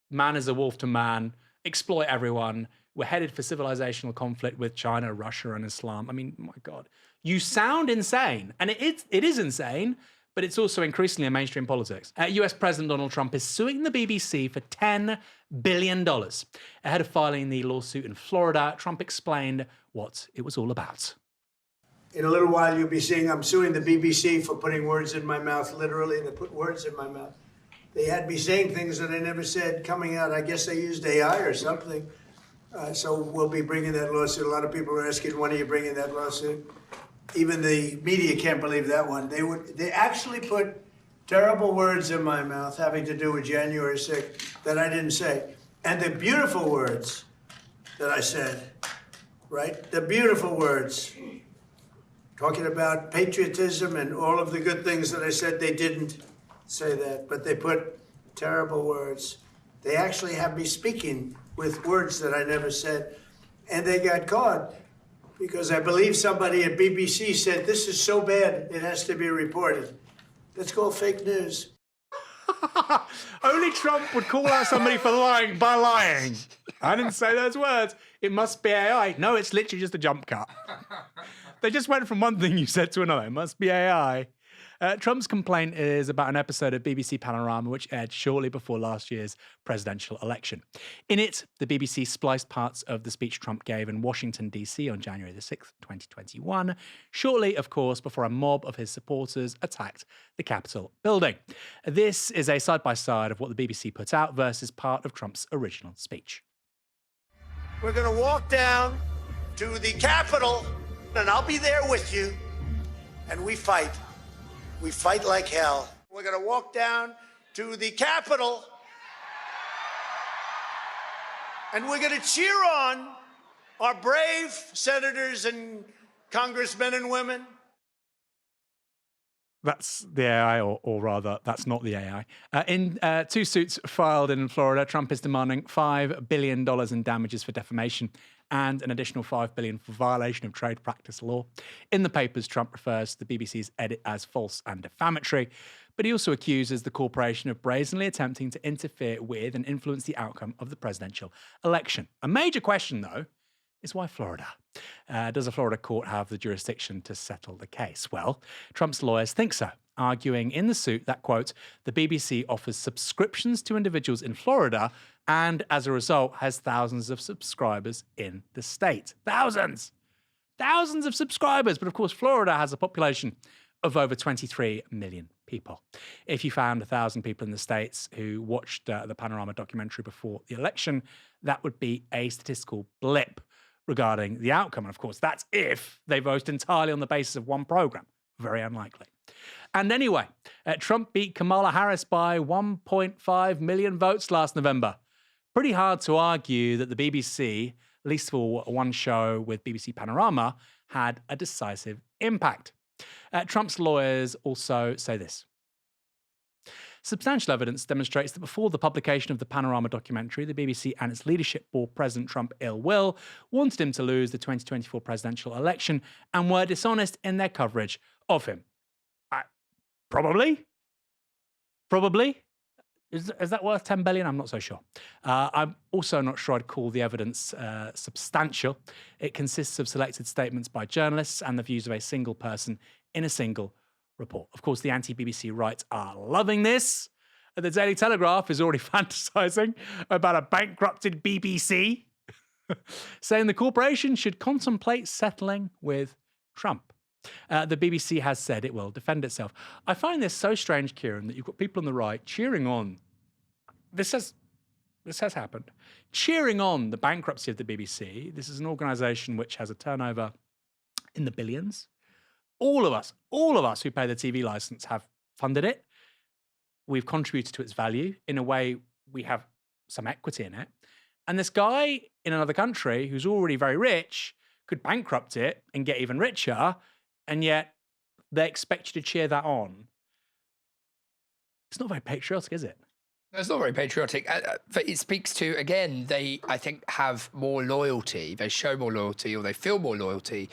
man is a wolf to man, exploit everyone. We're headed for civilizational conflict with China, Russia, and Islam. I mean, my God, you sound insane, and it is insane. But it's also increasingly a mainstream politics. US President Donald Trump is suing the BBC for $10 billion. Ahead of filing the lawsuit in Florida, Trump explained what it was all about. In a little while, you'll be seeing I'm suing the BBC for putting words in my mouth. Literally, they put words in my mouth. They had me saying things that I never said coming out. I guess they used AI or something. So we'll be bringing that lawsuit. A lot of people are asking, when are you bringing that lawsuit? Even the media can't believe that one. They actually put terrible words in my mouth having to do with January 6th that I didn't say. And the beautiful words that I said, right? The beautiful words, talking about patriotism and all of the good things that I said, they didn't say that, but they put terrible words. They actually have me speaking with words that I never said, and they got caught. Because I believe somebody at BBC said, this is so bad, it has to be reported. That's called fake news. Only Trump would call out somebody for lying by lying. I didn't say those words. It must be AI. No, it's literally just a jump cut. They just went from one thing you said to another. It must be AI. Trump's complaint is about an episode of BBC Panorama which aired shortly before last year's presidential election. In it, the BBC spliced parts of the speech Trump gave in Washington, D.C. on January the 6th, 2021, shortly, of course, before a mob of his supporters attacked the Capitol building. This is a side-by-side of what the BBC put out versus part of Trump's original speech. We're going to walk down to the Capitol, and I'll be there with you, and we fight. We fight like hell. We're going to walk down to the Capitol, and we're going to cheer on our brave senators and congressmen and women. That's the AI, or rather, that's not the AI. In two suits filed in Florida, Trump is demanding $5 billion in damages for defamation and an additional $5 billion for violation of trade practice law. In the papers, Trump refers to the BBC's edit as false and defamatory, but he also accuses the corporation of brazenly attempting to interfere with and influence the outcome of the presidential election. A major question, though, is why Florida? Does a Florida court have the jurisdiction to settle the case? Well, Trump's lawyers think so, arguing in the suit that, quote, the BBC offers subscriptions to individuals in Florida and, as a result, has thousands of subscribers in the state. Thousands of subscribers. But, of course, Florida has a population of over 23 million people. If you found 1,000 people in the States who watched the Panorama documentary before the election, that would be a statistical blip regarding the outcome. And of course, that's if they vote entirely on the basis of one program. Very unlikely. And anyway, Trump beat Kamala Harris by 1.5 million votes last November. Pretty hard to argue that the BBC, at least for one show with BBC Panorama, had a decisive impact. Trump's lawyers also say this. Substantial evidence demonstrates that before the publication of the Panorama documentary, the BBC and its leadership bore President Trump ill will, wanted him to lose the 2024 presidential election, and were dishonest in their coverage of him. Probably. Is that worth 10 billion? I'm not so sure. I'm also not sure I'd call the evidence substantial. It consists of selected statements by journalists and the views of a single person in a single report. Of course, the anti-BBC right are loving this. The Daily Telegraph is already fantasizing about a bankrupted BBC, saying the corporation should contemplate settling with Trump. The BBC has said it will defend itself. I find this so strange, Kieran, that you've got people on the right cheering on. This this has happened, cheering on the bankruptcy of the BBC. This is an organisation which has a turnover in the billions. All of us who pay the TV licence have funded it. We've contributed to its value. In a way, we have some equity in it. And this guy in another country who's already very rich could bankrupt it and get even richer, and yet they expect you to cheer that on. It's not very patriotic, is it? It's not very patriotic. But it speaks to, again, they, I think, have more loyalty. They show more loyalty, or they feel more loyalty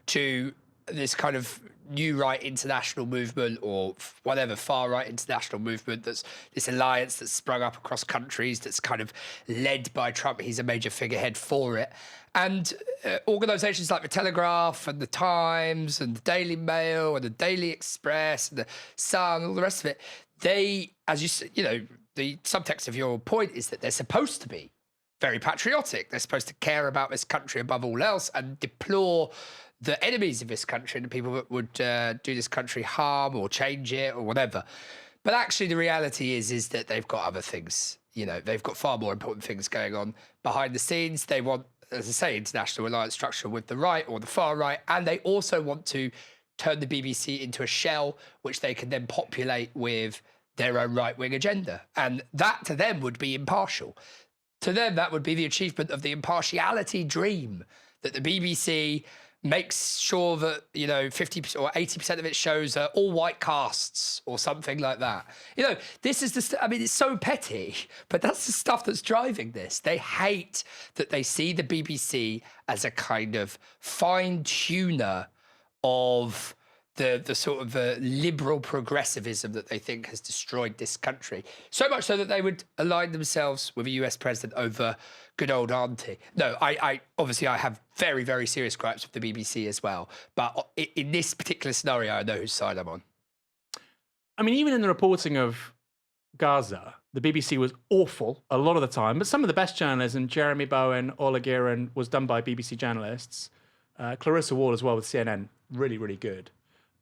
to this kind of new right international movement, or whatever, far right international movement, that's this alliance that's sprung up across countries, that's kind of led by Trump. He's a major figurehead for it. And organisations like the Telegraph and the Times and the Daily Mail and the Daily Express and the Sun, all the rest of it, they, as you know, the subtext of your point is that they're supposed to be very patriotic. They're supposed to care about this country above all else and deplore the enemies of this country and the people that would do this country harm or change it or whatever. But actually the reality is that they've got other things. You know, they've got far more important things going on behind the scenes. They want, as I say, international alliance structure with the right or the far right, and they also want to turn the BBC into a shell which they can then populate with their own right-wing agenda. And that to them would be impartial. To them, that would be the achievement of the impartiality dream, that the BBC makes sure that, you know, 50% or 80% of its shows are all white casts or something like that. You know, this is the, I mean, it's so petty, but that's the stuff that's driving this. They hate that they see the BBC as a kind of fine-tuner of the sort of liberal progressivism that they think has destroyed this country. So much so that they would align themselves with a US president over good old auntie. No, I obviously I have very, very serious gripes with the BBC as well. But in this particular scenario, I know whose side I'm on. I mean, even in the reporting of Gaza, the BBC was awful a lot of the time, but some of the best journalism, Jeremy Bowen, Ola Kieran, was done by BBC journalists. Clarissa Wall as well with CNN, really, really good.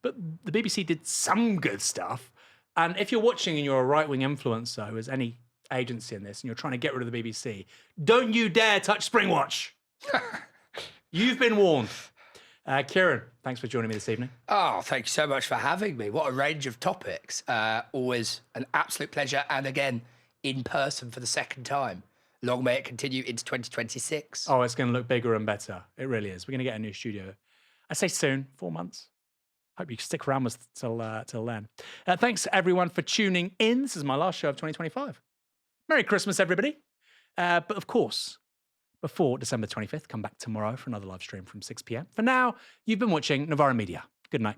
But the BBC did some good stuff. And if you're watching and you're a right-wing influencer who has any agency in this and you're trying to get rid of the BBC, don't you dare touch Springwatch. You've been warned. Kieran, thanks for joining me this evening. Oh, thank you so much for having me. What a range of topics. Always an absolute pleasure. And again, in person for the second time. Long may it continue into 2026. Oh, it's going to look bigger and better. It really is. We're going to get a new studio. I say soon, 4 months. Hope you stick around with us till then. Thanks, everyone, for tuning in. This is my last show of 2025. Merry Christmas, everybody. But of course, before December 25th, come back tomorrow for another live stream from 6 p.m. For now, you've been watching Novara Media. Good night.